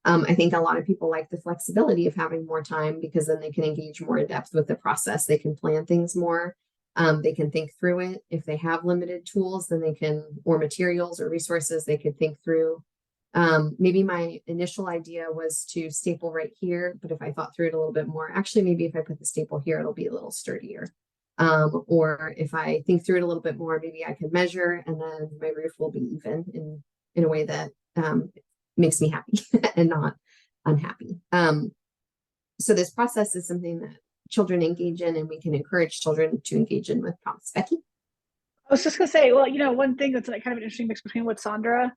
I think a lot of people like the flexibility of having more time, because then they can engage more in depth with the process. They can plan things more. They can think through it. If they have limited tools, then they can, or materials or resources, they could think through. Maybe my initial idea was to staple right here, but if I thought through it a little bit more, actually, maybe if I put the staple here, it'll be a little sturdier. Or if I think through it a little bit more, maybe I can measure, and then my roof will be even in a way that makes me happy and not unhappy. So this process is something that children engage in, and we can encourage children to engage in with prompts. Becky? I was just gonna say, well, one thing that's kind of an interesting mix between what Sandra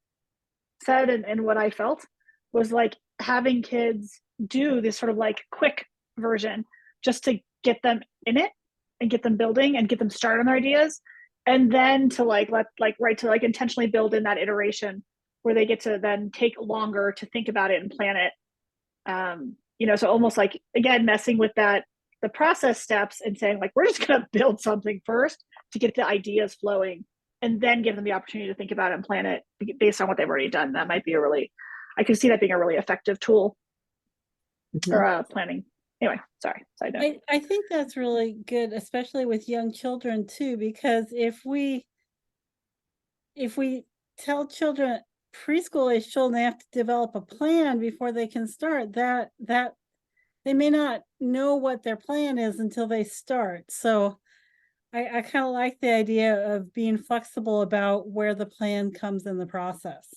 said and what I felt was having kids do this sort of quick version, just to get them in it and get them building and get them started on their ideas, and then to intentionally build in that iteration where they get to then take longer to think about it and plan it. So almost again, messing with the process steps and saying we're just going to build something first to get the ideas flowing, and then give them the opportunity to think about it and plan it based on what they've already done. That might be I can see that being a really effective tool for planning. Anyway, sorry. Side note. I think that's really good, especially with young children too, because if if we tell children, preschool age children, they have to develop a plan before they can start, that they may not know what their plan is until they start. So I kind of like the idea of being flexible about where the plan comes in the process.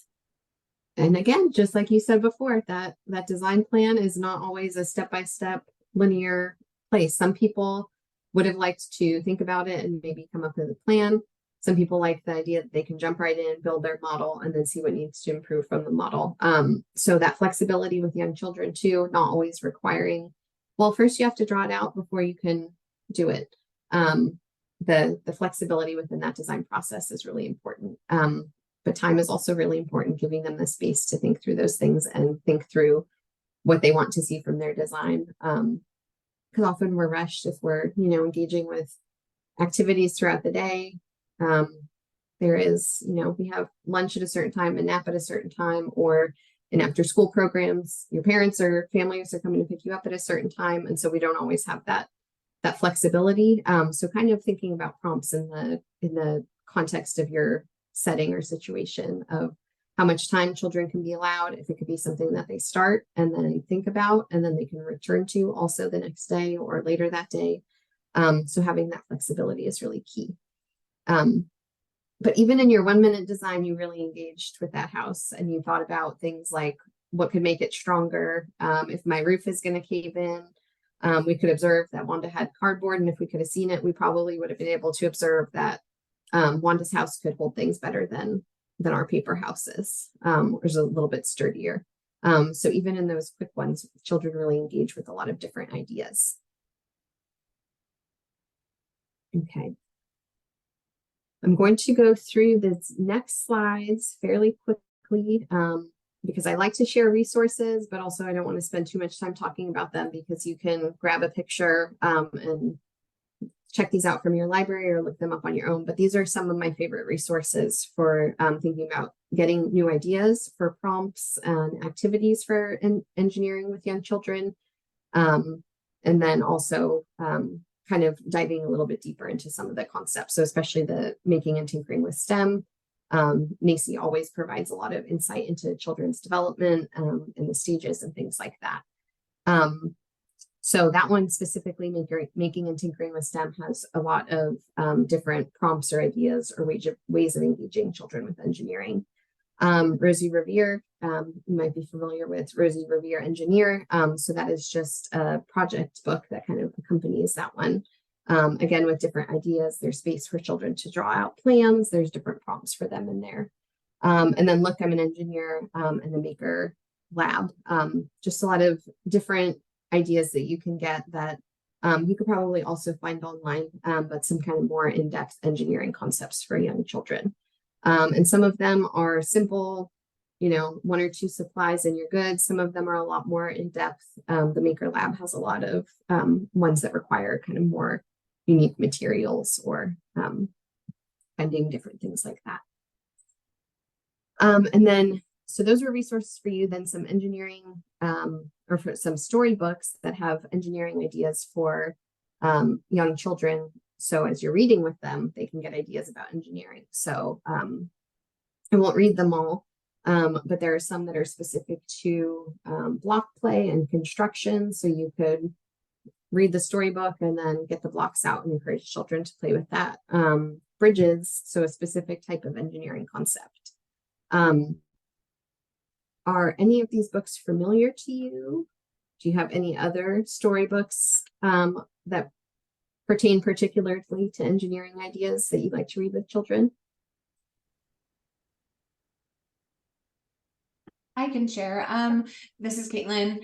And again, just like you said before, that design plan is not always a step-by-step linear place. Some people would have liked to think about it and maybe come up with a plan. Some people like the idea that they can jump right in, build their model, and then see what needs to improve from the model. So that flexibility with young children too, not always requiring, well, first you have to draw it out before you can do it. The flexibility within that design process is really important. But time is also really important, giving them the space to think through those things and think through what they want to see from their design. Because often we're rushed if we're, engaging with activities throughout the day. There is, we have lunch at a certain time, a nap at a certain time, or in after school programs, your parents or families are coming to pick you up at a certain time. And so we don't always have that flexibility. So kind of thinking about prompts in the context of your setting or situation of how much time children can be allowed, if it could be something that they start and then think about, and then they can return to also the next day or later that day. So having that flexibility is really key. But even in your 1-minute design, you really engaged with that house and you thought about things like what could make it stronger. If my roof is going to cave in, we could observe that Wanda had cardboard, and if we could have seen it, we probably would have been able to observe that Wanda's house could hold things better than our paper houses, or is a little bit sturdier. So even in those quick ones, children really engage with a lot of different ideas. Okay. I'm going to go through the next slides fairly quickly because I like to share resources, but also I don't want to spend too much time talking about them because you can grab a picture and check these out from your library or look them up on your own. But these are some of my favorite resources for thinking about getting new ideas for prompts and activities for engineering with young children. And then also kind of diving a little bit deeper into some of the concepts. So especially the making and tinkering with STEM. NACI always provides a lot of insight into children's development and the stages and things like that. So that one specifically, making and tinkering with STEM, has a lot of different prompts or ideas or ways of engaging children with engineering. Rosie Revere, you might be familiar with Rosie Revere Engineer. So that is just a project book that kind of accompanies that one. Again, with different ideas, there's space for children to draw out plans. There's different prompts for them in there. And then Look, I'm an Engineer and the Maker Lab. Just a lot of different ideas that you can get that you could probably also find online, but some kind of more in-depth engineering concepts for young children. And some of them are simple, 1 or 2 supplies and you're good. Some of them are a lot more in-depth. The Maker Lab has a lot of ones that require kind of more unique materials or finding different things like that. And then, so those were resources for you, then some engineering or for some storybooks that have engineering ideas for young children. So as you're reading with them, they can get ideas about engineering. So I won't read them all, but there are some that are specific to block play and construction. So you could read the storybook and then get the blocks out and encourage children to play with that. Bridges, so a specific type of engineering concept. Are any of these books familiar to you? Do you have any other storybooks that pertain particularly to engineering ideas that you'd like to read with children? I can share. This is Caitlin.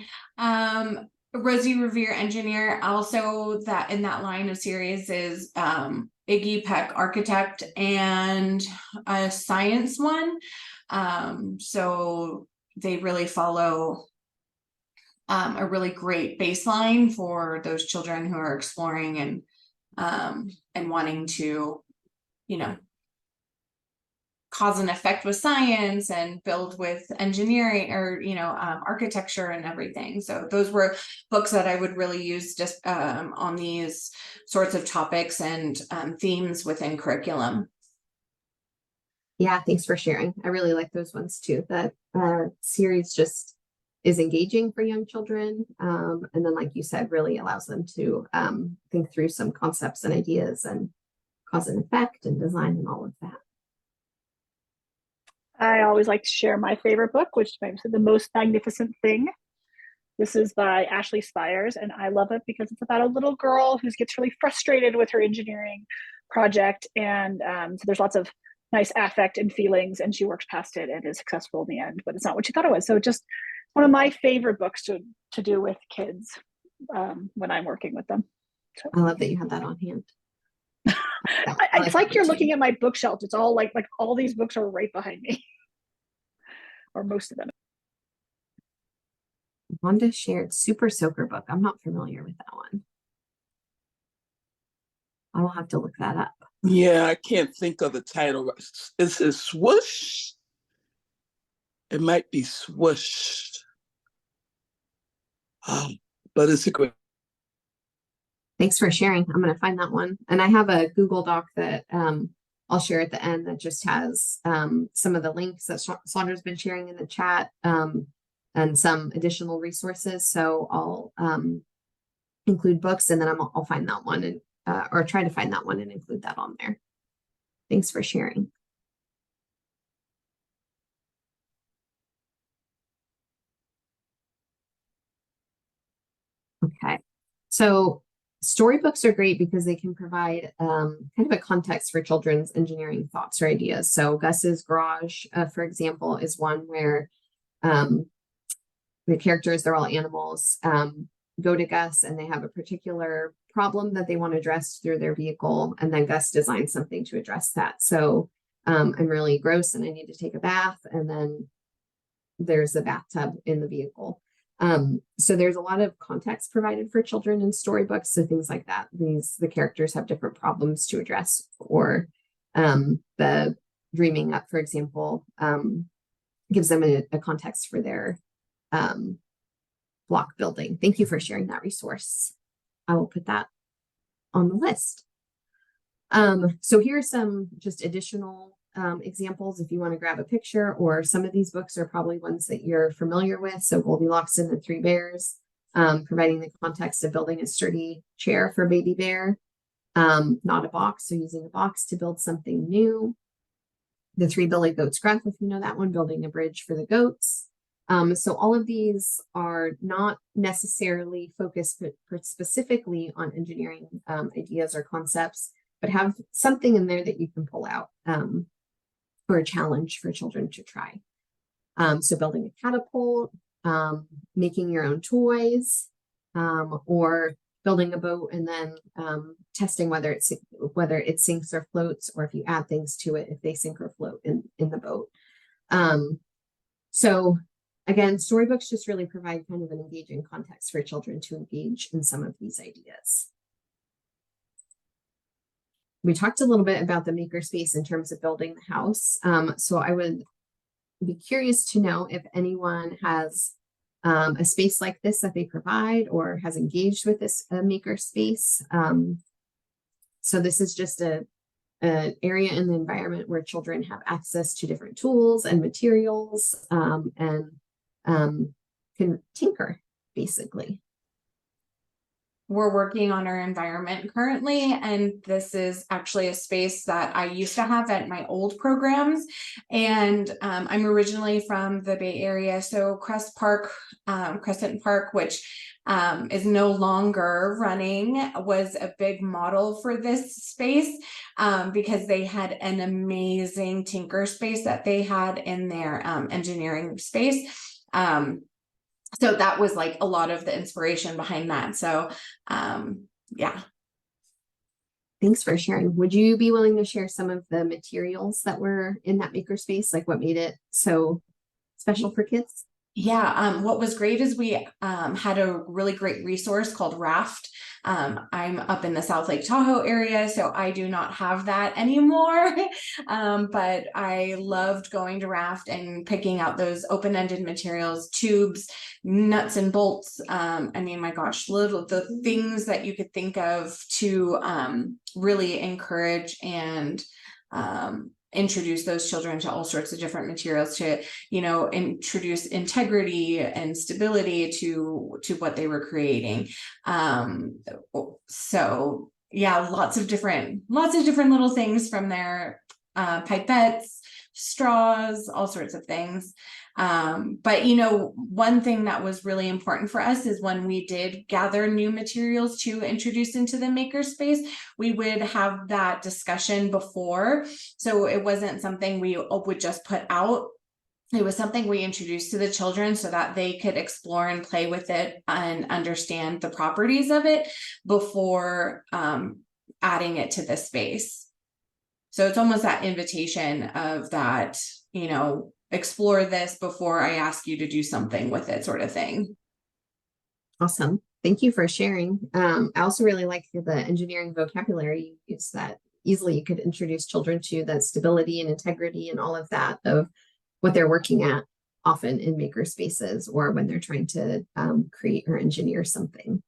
Rosie Revere Engineer, also that in that line of series is Iggy Peck Architect and a science one. So they really follow a really great baseline for those children who are exploring and wanting to, cause and effect with science and build with engineering or, architecture and everything. So those were books that I would really use just on these sorts of topics and themes within curriculum. Yeah, thanks for sharing. I really like those ones too. That series just is engaging for young children. And then, like you said, really allows them to think through some concepts and ideas and cause and effect and design and all of that. I always like to share my favorite book, which is The Most Magnificent Thing. This is by Ashley Spires, and I love it because it's about a little girl who gets really frustrated with her engineering project. And so there's lots of nice affect and feelings, and she works past it and is successful in the end, but it's not what she thought it was. So just one of my favorite books to do with kids when I'm working with them. So. I love that you had that on hand. It's like you're looking at my bookshelf. It's all like all these books are right behind me, or most of them. Wanda shared Super Soaker book. I'm not familiar with that one. I will have to look that up. Yeah, I can't think of the title. Is it Swoosh? It might be Swoosh. But it's a great. Thanks for sharing. I'm going to find that one. And I have a Google Doc that I'll share at the end that just has some of the links that Sandra's been sharing in the chat and some additional resources. So I'll include books, and then I'll find that one and or try to find that one and include that on there. Thanks for sharing. Okay, so storybooks are great because they can provide kind of a context for children's engineering thoughts or ideas. So Gus's Garage, for example, is one where the characters, they're all animals, go to Gus and they have a particular problem that they want to address through their vehicle, and then Gus designs something to address that. So I'm really gross and I need to take a bath, and then there's a bathtub in the vehicle. So there's a lot of context provided for children in storybooks. So things like that, the characters have different problems to address, or the dreaming up, for example, gives them a context for their block building. Thank you for sharing that resource. I will put that on the list. So here are some just additional examples if you want to grab a picture, or some of these books are probably ones that you're familiar with. So Goldilocks and the Three Bears, providing the context of building a sturdy chair for baby bear. Not a box, so using a box to build something new. The Three Billy Goats Gruff, if you know that one, building a bridge for the goats. So all of these are not necessarily focused specifically on engineering ideas or concepts, but have something in there that you can pull out for a challenge for children to try. So building a catapult, making your own toys, or building a boat and then testing whether it sinks or floats, or if you add things to it, if they sink or float in the boat. So again, storybooks just really provide kind of an engaging context for children to engage in some of these ideas. We talked a little bit about the makerspace in terms of building the house. So I would be curious to know if anyone has a space like this that they provide or has engaged with this makerspace. So this is just an area in the environment where children have access to different tools and materials and can tinker, basically. We're working on our environment currently, and this is actually a space that I used to have at my old programs. And I'm originally from the Bay Area, so Crescent Park, which is no longer running, was a big model for this space because they had an amazing tinker space that they had in their engineering space. So that was like a lot of the inspiration behind that. So, yeah. Thanks for sharing. Would you be willing to share some of the materials that were in that makerspace? Like what made it so special for kids? Yeah, what was great is we had a really great resource called Raft. I'm up in the South Lake Tahoe area, so I do not have that anymore. But I loved going to Raft and picking out those open-ended materials, tubes, nuts and bolts. I mean, my gosh, the things that you could think of to really encourage and introduce those children to all sorts of different materials to, you know, introduce integrity and stability to what they were creating. So yeah, lots of different little things from there, pipettes, straws, all sorts of things. But you know, one thing that was really important for us is when we did gather new materials to introduce into the makerspace, we would have that discussion before. So it wasn't something we would just put out. It was something we introduced to the children so that they could explore and play with it and understand the properties of it before adding it to the space. So it's almost that invitation of that, you know, explore this before I ask you to do something with it, sort of thing. Awesome. Thank you for sharing. I also really like the engineering vocabulary you use, that easily you could introduce children to that stability and integrity and all of that of what they're working at often in maker spaces or when they're trying to create or engineer something.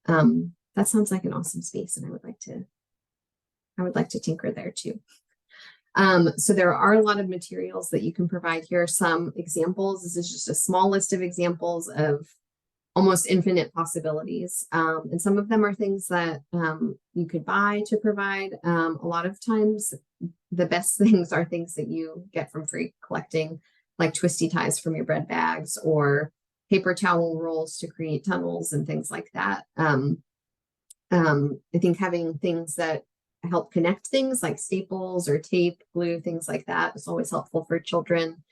That sounds like an awesome space, and I would like to tinker there too. So there are a lot of materials that you can provide. Here are some examples. This is just a small list of examples of almost infinite possibilities. And some of them are things that you could buy to provide. A lot of times the best things are things that you get from free collecting, like twisty ties from your bread bags or paper towel rolls to create tunnels and things like that. I think having things that help connect things like staples or tape, glue, things like that is always helpful for children.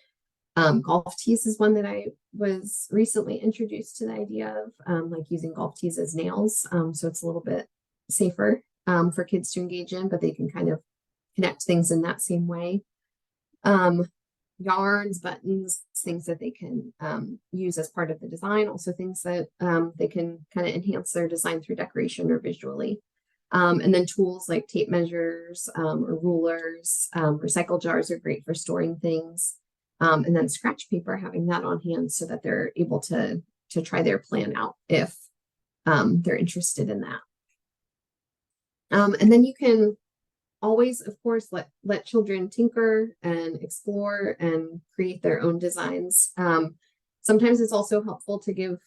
Golf tees is one that I was recently introduced to the idea of, like using golf tees as nails. So it's a little bit safer for kids to engage in, but they can kind of connect things in that same way. Yarns, buttons, things that they can use as part of the design. Also things that they can kind of enhance their design through decoration or visually. And then tools like tape measures or rulers, recycle jars are great for storing things. And then scratch paper, having that on hand so that they're able to try their plan out if they're interested in that. And then you can always, of course, let children tinker and explore and create their own designs. Sometimes it's also helpful to give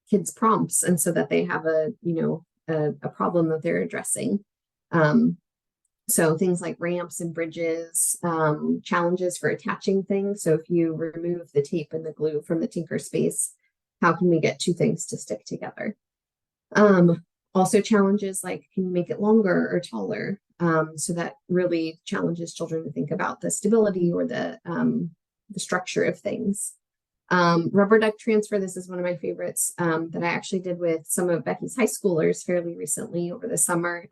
kids prompts, and so that they have a problem that they're addressing. So things like ramps and bridges, challenges for attaching things. So if you remove the tape and the glue from the tinker space, how can we get two things to stick together? Also challenges like, can you make it longer or taller? So that really challenges children to think about the stability or the structure of things. Rubber duck transfer, this is one of my favorites that I actually did with some of Becky's high schoolers fairly recently over the summer,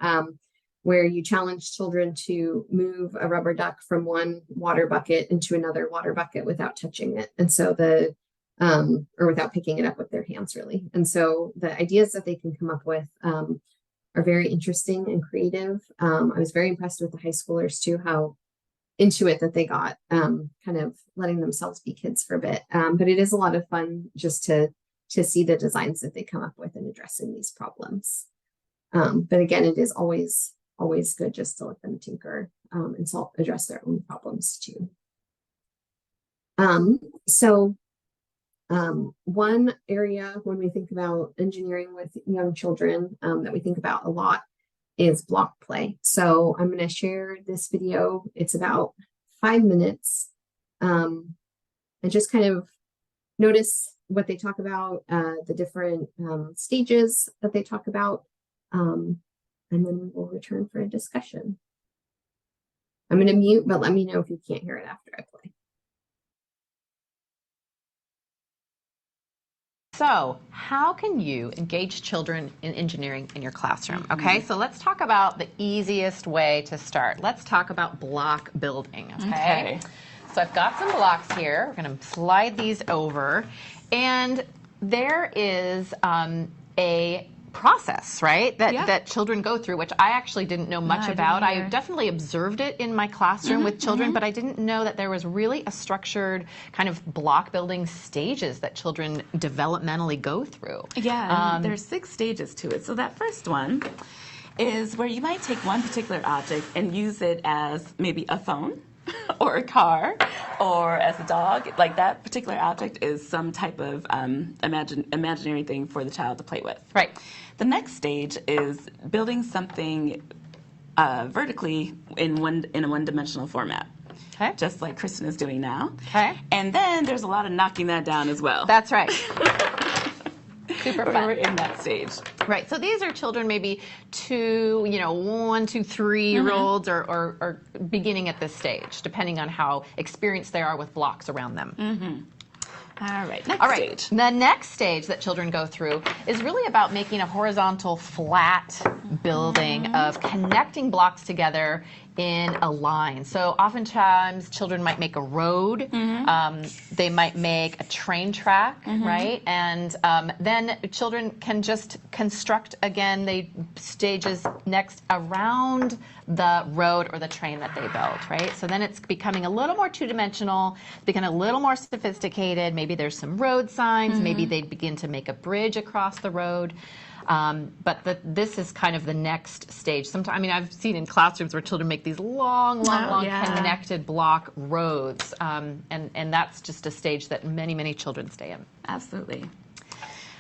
where you challenge children to move a rubber duck from one water bucket into another water bucket without touching it. And so or without picking it up with their hands, really. And so the ideas that they can come up with are very interesting and creative. I was very impressed with the high schoolers too, how into it that they got, kind of letting themselves be kids for a bit. But it is a lot of fun just to see the designs that they come up with in addressing these problems. But again, it is always good just to let them tinker and address their own problems too. One area when we think about engineering with young children that we think about a lot is block play. So I'm going to share this video. It's about 5 minutes. And just kind of notice what they talk about, the different stages that they talk about. And then we will return for a discussion. I'm going to mute, but let me know if you can't hear it after I play. So, how can you engage children in engineering in your classroom? Okay, so let's talk about the easiest way to start. Let's talk about block building, okay? So I've got some blocks here. We're going to slide these over. And there is a process, right, that children go through, which I actually didn't know much about. I definitely observed it in my classroom with children, but I didn't know that there was really a structured kind of block building stages that children developmentally go through. Yeah, there's 6 stages to it. So that first one is where you might take one particular object and use it as maybe a phone or a car or as a dog. Like that particular object is some type of imaginary thing for the child to play with. Right. The next stage is building something vertically in a one-dimensional format. Okay. Just like Kristen is doing now. Okay. And then there's a lot of knocking that down as well. That's right. Super fun. We're in that stage. Right. So these are children maybe 2, 1, 2, 3-year-olds or beginning at this stage, depending on how experienced they are with blocks around them. All right, next stage. The next stage that children go through is really about making a horizontal, flat building of connecting blocks together in a line. So oftentimes children might make a road, they might make a train track, right? And then children can just construct again the stages next around the road or the train that they built, right? So then it's becoming a little more two-dimensional, becoming a little more sophisticated. Maybe there's some road signs, maybe they begin to make a bridge across the road. But this is kind of the next stage. Sometimes, I mean, I've seen in classrooms where children make these long connected block roads, and that's just a stage that many children stay in. Absolutely.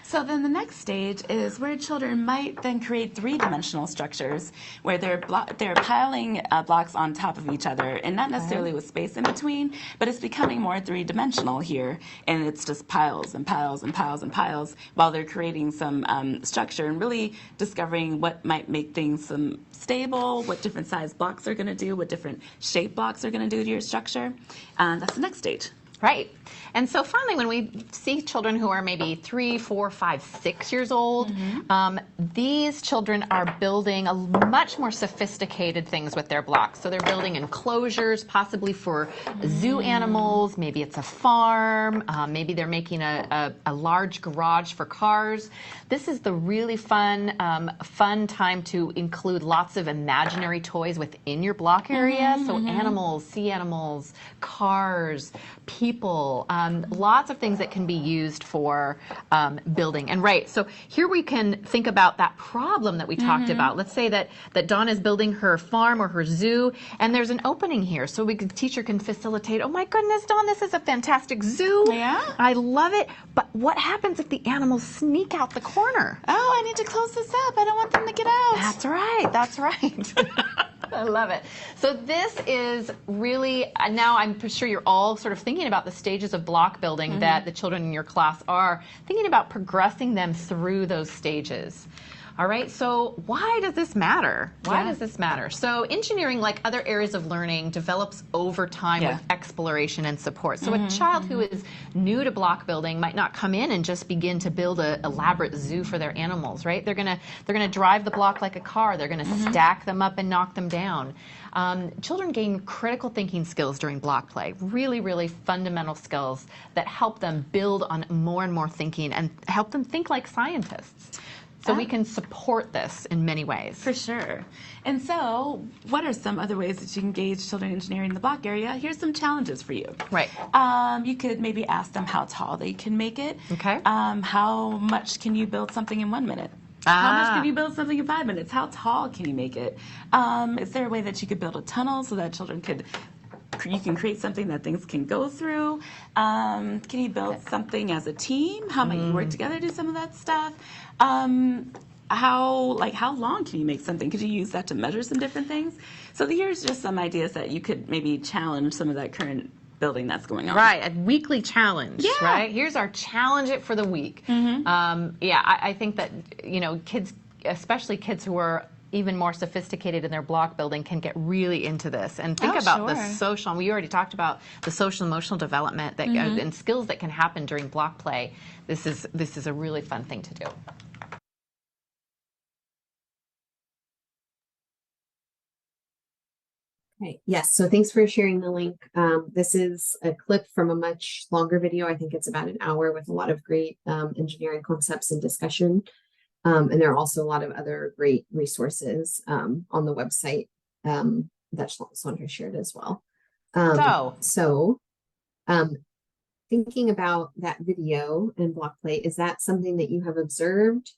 So then the next stage is where children might then create three-dimensional structures where they're piling blocks on top of each other, and not necessarily with space in between, but it's becoming more three-dimensional here, and it's just piles and piles and piles and piles while they're creating some structure and really discovering what might make things stable, what different size blocks are going to do, what different shape blocks are going to do to your structure. That's the next stage. Right. And so finally, when we see children who are maybe 3, 4, 5, 6 years old, these children are building a much more sophisticated things with their blocks. So they're building enclosures, possibly for zoo animals. Maybe it's a farm. Maybe they're making a large garage for cars. This is the really fun time to include lots of imaginary toys within your block area. So animals, sea animals, cars, people, lots of things that can be used for building. And so here we can think about that problem that we talked about. Let's say that Dawn is building her farm or her zoo, and there's an opening here. So teacher can facilitate, oh my goodness, Dawn, this is a fantastic zoo. Yeah. I love it. But what happens if the animals sneak out the corner? Oh, I need to close this up. I don't want them to get out. That's right. That's right. I love it. So this is really, now I'm sure you're all sort of thinking about the stages of block building that the children in your class are, thinking about progressing them through those stages. All right, so why does this matter? Why does this matter? So engineering, like other areas of learning, develops over time with exploration and support. So a child who is new to block building might not come in and just begin to build an elaborate zoo for their animals, right? They're gonna drive the block like a car. They're gonna stack them up and knock them down. Children gain critical thinking skills during block play, really fundamental skills that help them build on more and more thinking and help them think like scientists. So we can support this in many ways. For sure. And so what are some other ways that you can engage children engineering in the block area? Here's some challenges for you. Right. You could maybe ask them how tall they can make it. Okay. How much can you build something in 1 minute? How much can you build something in 5 minutes? How tall can you make it? Is there a way that you could build a tunnel so that children you can create something that things can go through? Can you build something as a team? How might you work together to do some of that stuff? How long can you make something? Could you use that to measure some different things? So here's just some ideas that you could maybe challenge some of that current building that's going on. Right, a weekly challenge, right? Here's our challenge it for the week. I think that, kids, especially kids who are even more sophisticated in their block building, can get really into this and think about the social, and we already talked about the social emotional development that and skills that can happen during block play. This is a really fun thing to do. Okay. Yes, so thanks for sharing the link. This is a clip from a much longer video. I think it's about an hour with a lot of great engineering concepts and discussion. And there are also a lot of other great resources on the website that Sandra shared as well. Thinking about that video and block play, is that something that you have observed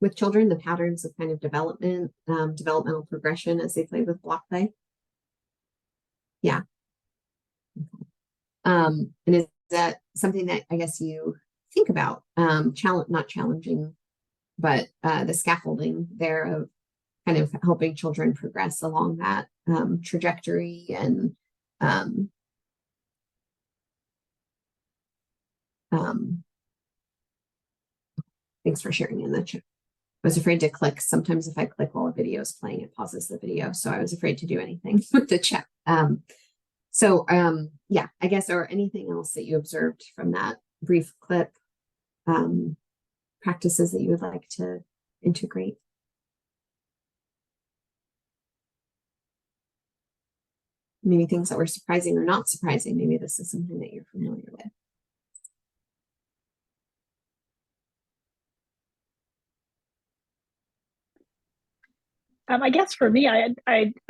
with children, the patterns of kind of development, developmental progression as they play with block play? Yeah. And is that something that I guess you think about, not challenging, but the scaffolding there of kind of helping children progress along that trajectory and thanks for sharing in the chat. I was afraid to click. Sometimes if I click while a video is playing, it pauses the video. So I was afraid to do anything with the chat. Yeah, I guess, or anything else that you observed from that brief clip, practices that you would like to integrate. Maybe things that were surprising or not surprising. Maybe this is something that you're familiar with. I guess for me, I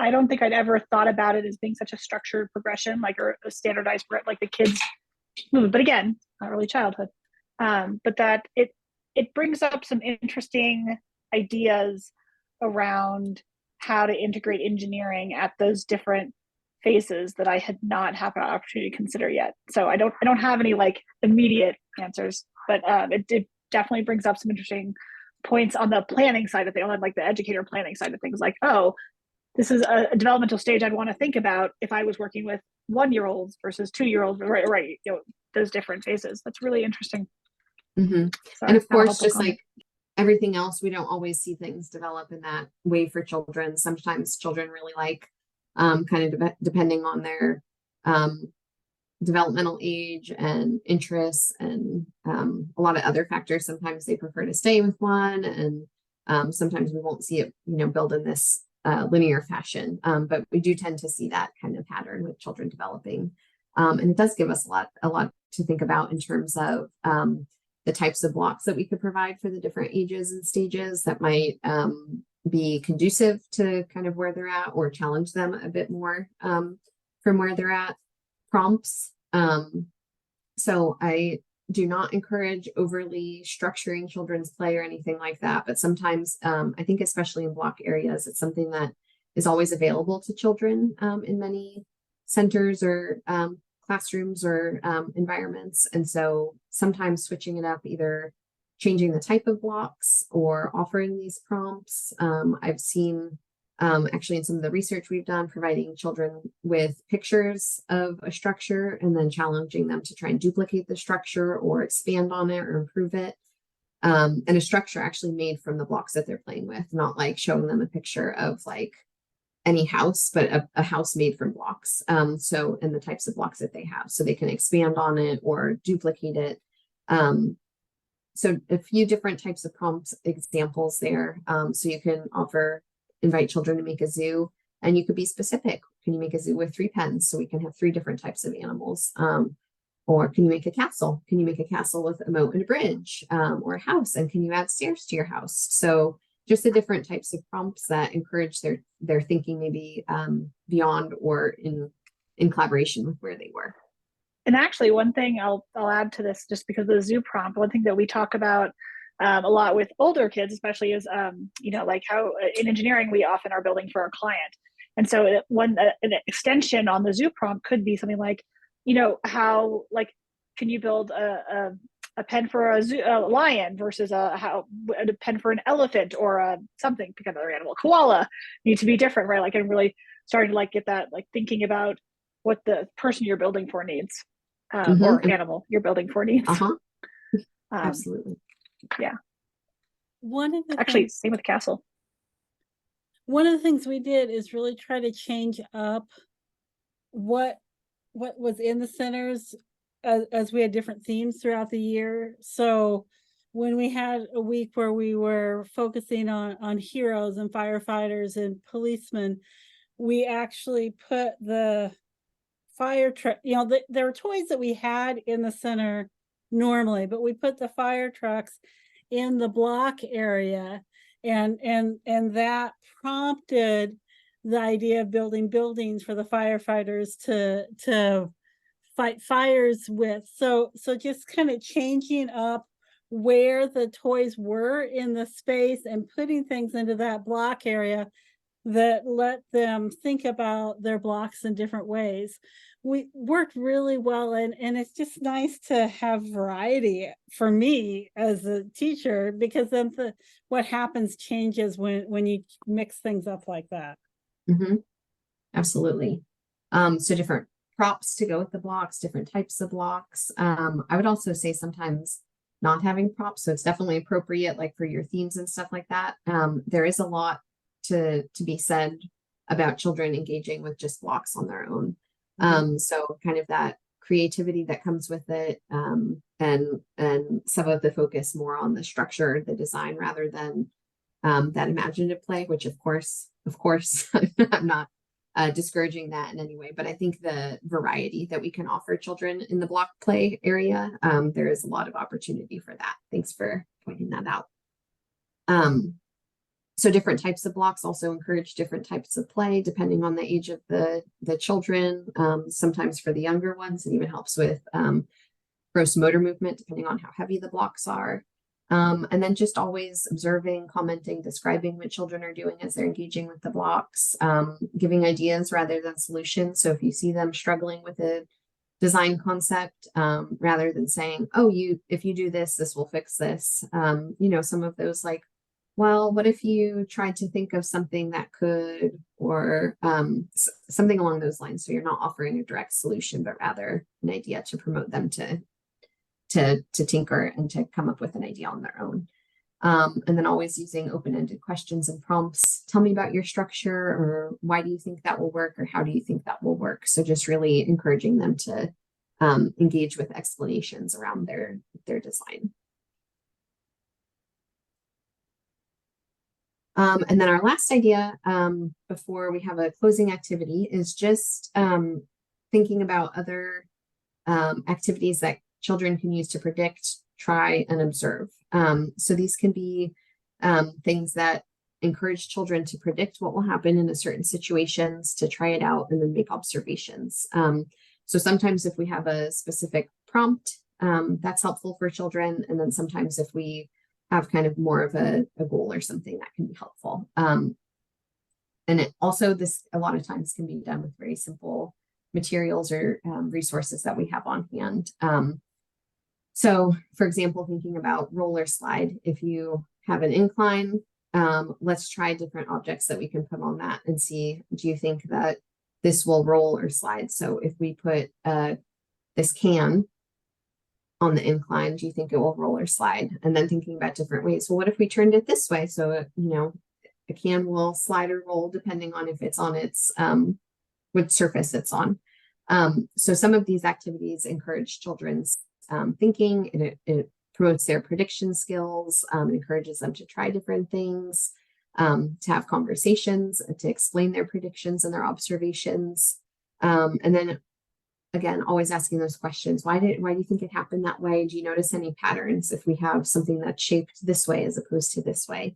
don't think I'd ever thought about it as being such a structured progression, like or a standardized, like the kids movement. But again, not really childhood. But that it brings up some interesting ideas around how to integrate engineering at those different phases that I had not had an opportunity to consider yet. So I don't have any like immediate answers, but it definitely brings up some interesting points on the planning side of things, on like the educator planning side of things, like, oh, this is a developmental stage I'd want to think about if I was working with 1-year-olds versus 2-year-olds, right, you know, those different phases. That's really interesting. Mm-hmm. And of course, just like everything else, we don't always see things develop in that way for children. Sometimes children really like, kind of depending on their developmental age and interests and a lot of other factors. Sometimes they prefer to stay with one, and sometimes we won't see it, you know, build in this linear fashion. But we do tend to see that kind of pattern with children developing, and it does give us a lot to think about in terms of the types of blocks that we could provide for the different ages and stages that might be conducive to kind of where they're at, or challenge them a bit more from where they're at. Prompts. So I do not encourage overly structuring children's play or anything like that, but sometimes I think especially in block areas, it's something that is always available to children in many centers or classrooms or environments. And so sometimes switching it up, either changing the type of blocks or offering these prompts. I've seen actually in some of the research we've done, providing children with pictures of a structure and then challenging them to try and duplicate the structure or expand on it or improve it. And a structure actually made from the blocks that they're playing with, not like showing them a picture of like any house, but a house made from blocks. And the types of blocks that they have, so they can expand on it or duplicate it. So a few different types of prompts examples there. So you can invite children to make a zoo, and you could be specific. Can you make a zoo with 3 pens so we can have 3 different types of animals? Or can you make a castle? Can you make a castle with a moat and a bridge, or a house? And can you add stairs to your house? So just the different types of prompts that encourage their thinking, maybe beyond or in collaboration with where they were. And actually, one thing I'll add to this, just because of the zoo prompt, one thing that we talk about a lot with older kids, especially, is you know, like how in engineering we often are building for our client, and so an extension on the zoo prompt could be something like, you know, how, like, can you build a pen for a lion versus a pen for an elephant, or something, pick another animal, koala, need to be different, right? Like, and really starting to like get that, like, thinking about what the person you're building for needs, or animal you're building for needs. Absolutely. Yeah. Actually, same with castle. One of the things we did is really try to change up what was in the centers as we had different themes throughout the year. So when we had a week where we were focusing on heroes and firefighters and policemen, we actually put the fire truck, you know, there were toys that we had in the center normally, but we put the fire trucks in the block area, and that prompted the idea of building buildings for the firefighters to fight fires with. So just kind of changing up where the toys were in the space and putting things into that block area that let them think about their blocks in different ways. We worked really well, and it's just nice to have variety for me as a teacher, because then what happens changes when you mix things up like that. Mm-hmm. Absolutely. So different props to go with the blocks, different types of blocks. I would also say sometimes not having props, so it's definitely appropriate, like for your themes and stuff like that. There is a lot to be said about children engaging with just blocks on their own. So kind of that creativity that comes with it, and some of the focus more on the structure, the design, rather than that imaginative play, which of course, I'm not discouraging that in any way, but I think the variety that we can offer children in the block play area, there is a lot of opportunity for that. Thanks for pointing that out. So different types of blocks also encourage different types of play depending on the age of the children. Sometimes for the younger ones, it even helps with gross motor movement, depending on how heavy the blocks are. And then just always observing, commenting, describing what children are doing as they're engaging with the blocks, giving ideas rather than solutions. So if you see them struggling with a design concept, rather than saying, oh, if you do this, this will fix this. Some of those like, well, what if you tried to think of something that could, or something along those lines. So you're not offering a direct solution, but rather an idea to promote them to tinker and to come up with an idea on their own. And then always using open-ended questions and prompts. Tell me about your structure, or why do you think that will work, or how do you think that will work? So just really encouraging them to engage with explanations around their design. And then our last idea before we have a closing activity is just thinking about other activities that children can use to predict, try, and observe. So these can be things that encourage children to predict what will happen in a certain situations, to try it out, and then make observations. So sometimes if we have a specific prompt, that's helpful for children. And then sometimes if we have kind of more of a goal or something, that can be helpful. And it also, this a lot of times can be done with very simple materials or resources that we have on hand. So for example, thinking about roller slide, if you have an incline, let's try different objects that we can put on that and see, do you think that this will roll or slide? So if we put this can on the incline, do you think it will roll or slide? And then thinking about different ways. Well, what if we turned it this way? So, a can will slide or roll depending on if it's on its, what surface it's on. So some of these activities encourage children's thinking, and it promotes their prediction skills, encourages them to try different things, to have conversations, to explain their predictions and their observations. And then again, always asking those questions. Why do you think it happened that way? Do you notice any patterns if we have something that's shaped this way as opposed to this way?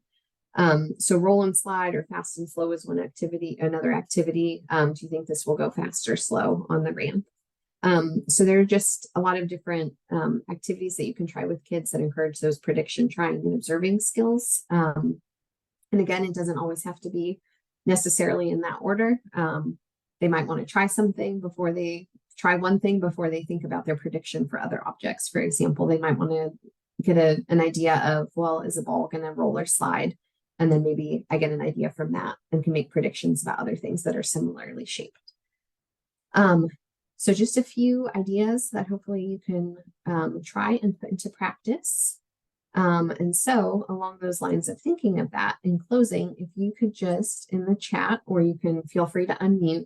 So roll and slide or fast and slow is one activity, another activity. Do you think this will go fast or slow on the ramp? So there are just a lot of different activities that you can try with kids that encourage those prediction, trying, and observing skills. And again, it doesn't always have to be necessarily in that order. They might want to try something before they try one thing before they think about their prediction for other objects. For example, they might want to get an idea of, well, is a ball going to roll or slide? And then maybe I get an idea from that and can make predictions about other things that are similarly shaped. So just a few ideas that hopefully you can try and put into practice. And so along those lines of thinking of that, in closing, if you could just in the chat, or you can feel free to unmute,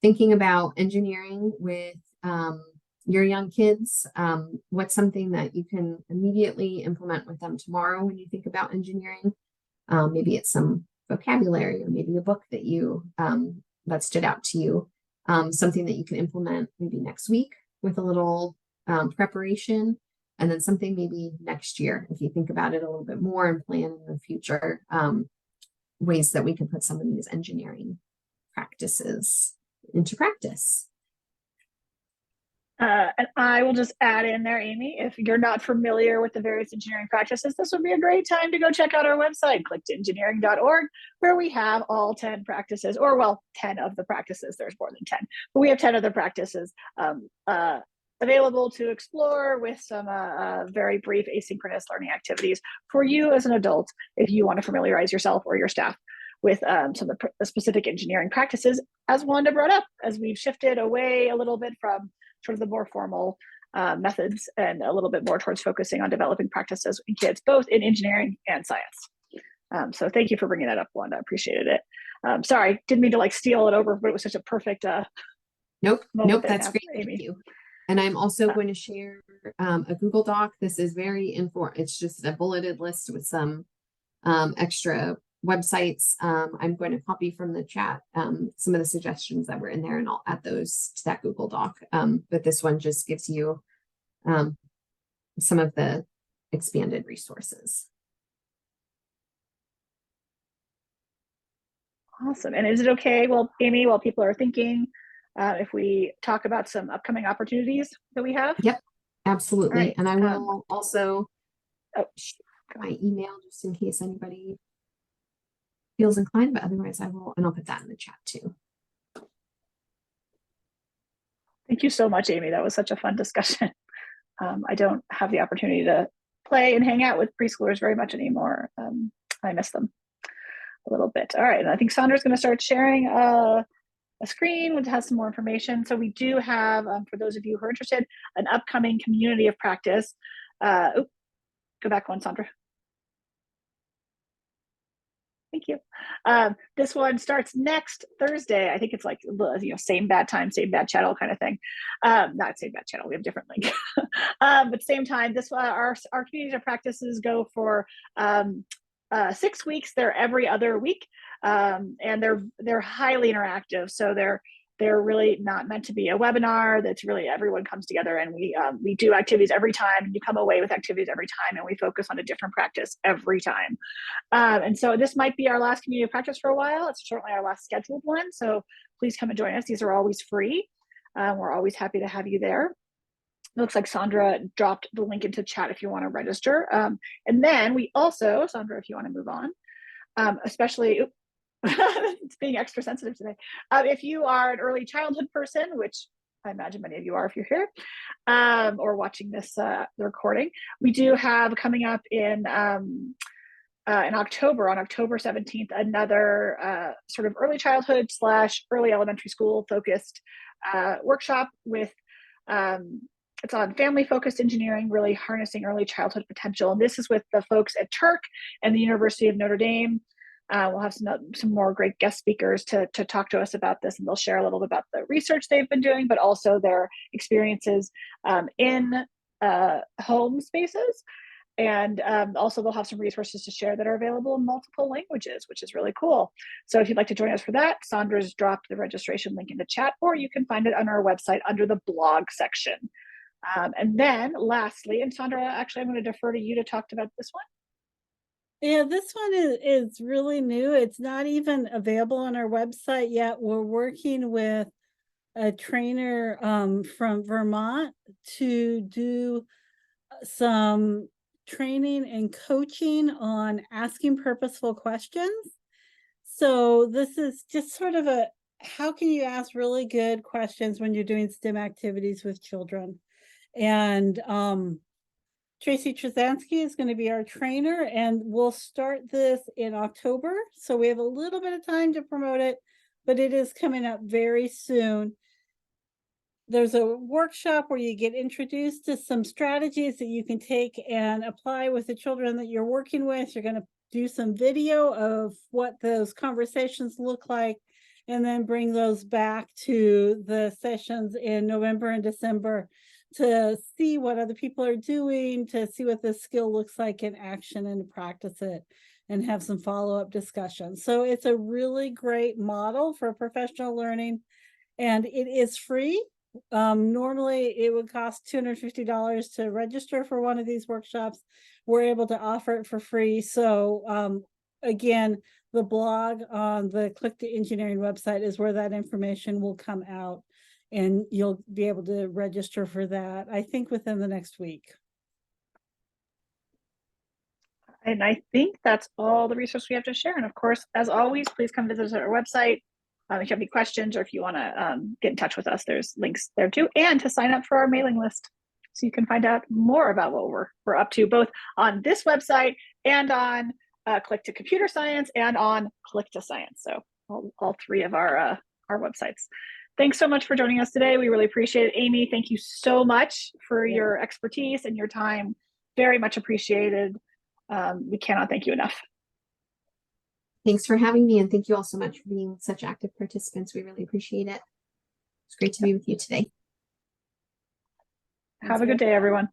thinking about engineering with your young kids, what's something that you can immediately implement with them tomorrow when you think about engineering? Maybe it's some vocabulary, or maybe a book that you that stood out to you, something that you can implement maybe next week with a little preparation, and then something maybe next year if you think about it a little bit more and plan in the future, ways that we can put some of these engineering practices into practice. And I will just add in there, Amy, if you're not familiar with the various engineering practices, this would be a great time to go check out our website, clicktoengineering.org, where we have all 10 practices, or well, 10 of the practices. There's more than 10, but we have 10 of the practices available to explore with some very brief asynchronous learning activities for you as an adult, if you want to familiarize yourself or your staff with some of the specific engineering practices, as Wanda brought up, as we've shifted away a little bit from sort of the more formal methods and a little bit more towards focusing on developing practices in kids, both in engineering and science. So thank you for bringing that up, Wanda. I appreciated it. Sorry, didn't mean to like steal it over, but it was such a perfect Nope, that's great. Amy. Thank you. And I'm also going to share a Google Doc. This is very informal. It's just a bulleted list with some extra websites. I'm going to copy from the chat some of the suggestions that were in there, and I'll add those to that Google Doc. But this one just gives you some of the expanded resources. Awesome. And is it okay, well, Amy, while people are thinking, if we talk about some upcoming opportunities that we have? Yep, absolutely. Right. And I will also share my email just in case anybody feels inclined, but otherwise I will, and I'll put that in the chat too. Thank you so much, Amy. That was such a fun discussion. I don't have the opportunity to play and hang out with preschoolers very much anymore. I miss them a little bit. All right, and I think Sandra's going to start sharing a screen which has some more information. So we do have, for those of you who are interested, an upcoming community of practice. Go back one, Sandra. Thank you. This one starts next Thursday. I think it's like, same bad time, same bad channel kind of thing. Not same bad channel, we have a different link. But same time, this our communities of practices go for 6 weeks. They're every other week, and they're highly interactive. So they're really not meant to be a webinar. That's really everyone comes together, and we do activities every time, and you come away with activities every time, and we focus on a different practice every time. And so this might be our last community of practice for a while. It's certainly our last scheduled one. So please come and join us. These are always free. We're always happy to have you there. It looks like Sandra dropped the link into chat if you want to register. And then we also, Sandra, if you want to move on, especially, it's being extra sensitive today. If you are an early childhood person, which I imagine many of you are if you're here, or watching this the recording, we do have coming up in October, on October 17th, another sort of early childhood / early elementary school focused workshop with it's on family-focused engineering, really harnessing early childhood potential. And this is with the folks at Turk and the University of Notre Dame. We'll have some more great guest speakers to talk to us about this, and they'll share a little bit about the research they've been doing, but also their experiences in home spaces. And also they'll have some resources to share that are available in multiple languages, which is really cool. So if you'd like to join us for that, Sandra's dropped the registration link in the chat, or you can find it on our website under the blog section. And then lastly, and Sandra, actually, I'm going to defer to you to talk about this one. Yeah, this one is really new. It's not even available on our website yet. We're working with a trainer from Vermont to do some training and coaching on asking purposeful questions. So this is just sort of how can you ask really good questions when you're doing STEM activities with children? And Tracy Trzansky is going to be our trainer, and we'll start this in October. So we have a little bit of time to promote it, but it is coming up very soon. There's a workshop where you get introduced to some strategies that you can take and apply with the children that you're working with. You're going to do some video of what those conversations look like, and then bring those back to the sessions in November and December to see what other people are doing, to see what the skill looks like in action, and to practice it and have some follow-up discussions. So it's a really great model for professional learning, and it is free. Normally it would cost $250 to register for one of these workshops. We're able to offer it for free. So again, the blog on the Click to Engineering website is where that information will come out. and you'll be able to register for that, I think, within the next week. And I think that's all the resources we have to share. And of course, as always, please come visit our website. If you have any questions or if you want to get in touch with us, there's links there too. And to sign up for our mailing list so you can find out more about what we're up to, both on this website and on Click to Computer Science and on Click to Science. So all three of our websites. Thanks so much for joining us today. We really appreciate it. Amy, thank you so much for your expertise and your time. Very much appreciated. We cannot thank you enough. Thanks for having me, and thank you all so much for being such active participants. We really appreciate it. It's great to be with you today. Have a good day, everyone.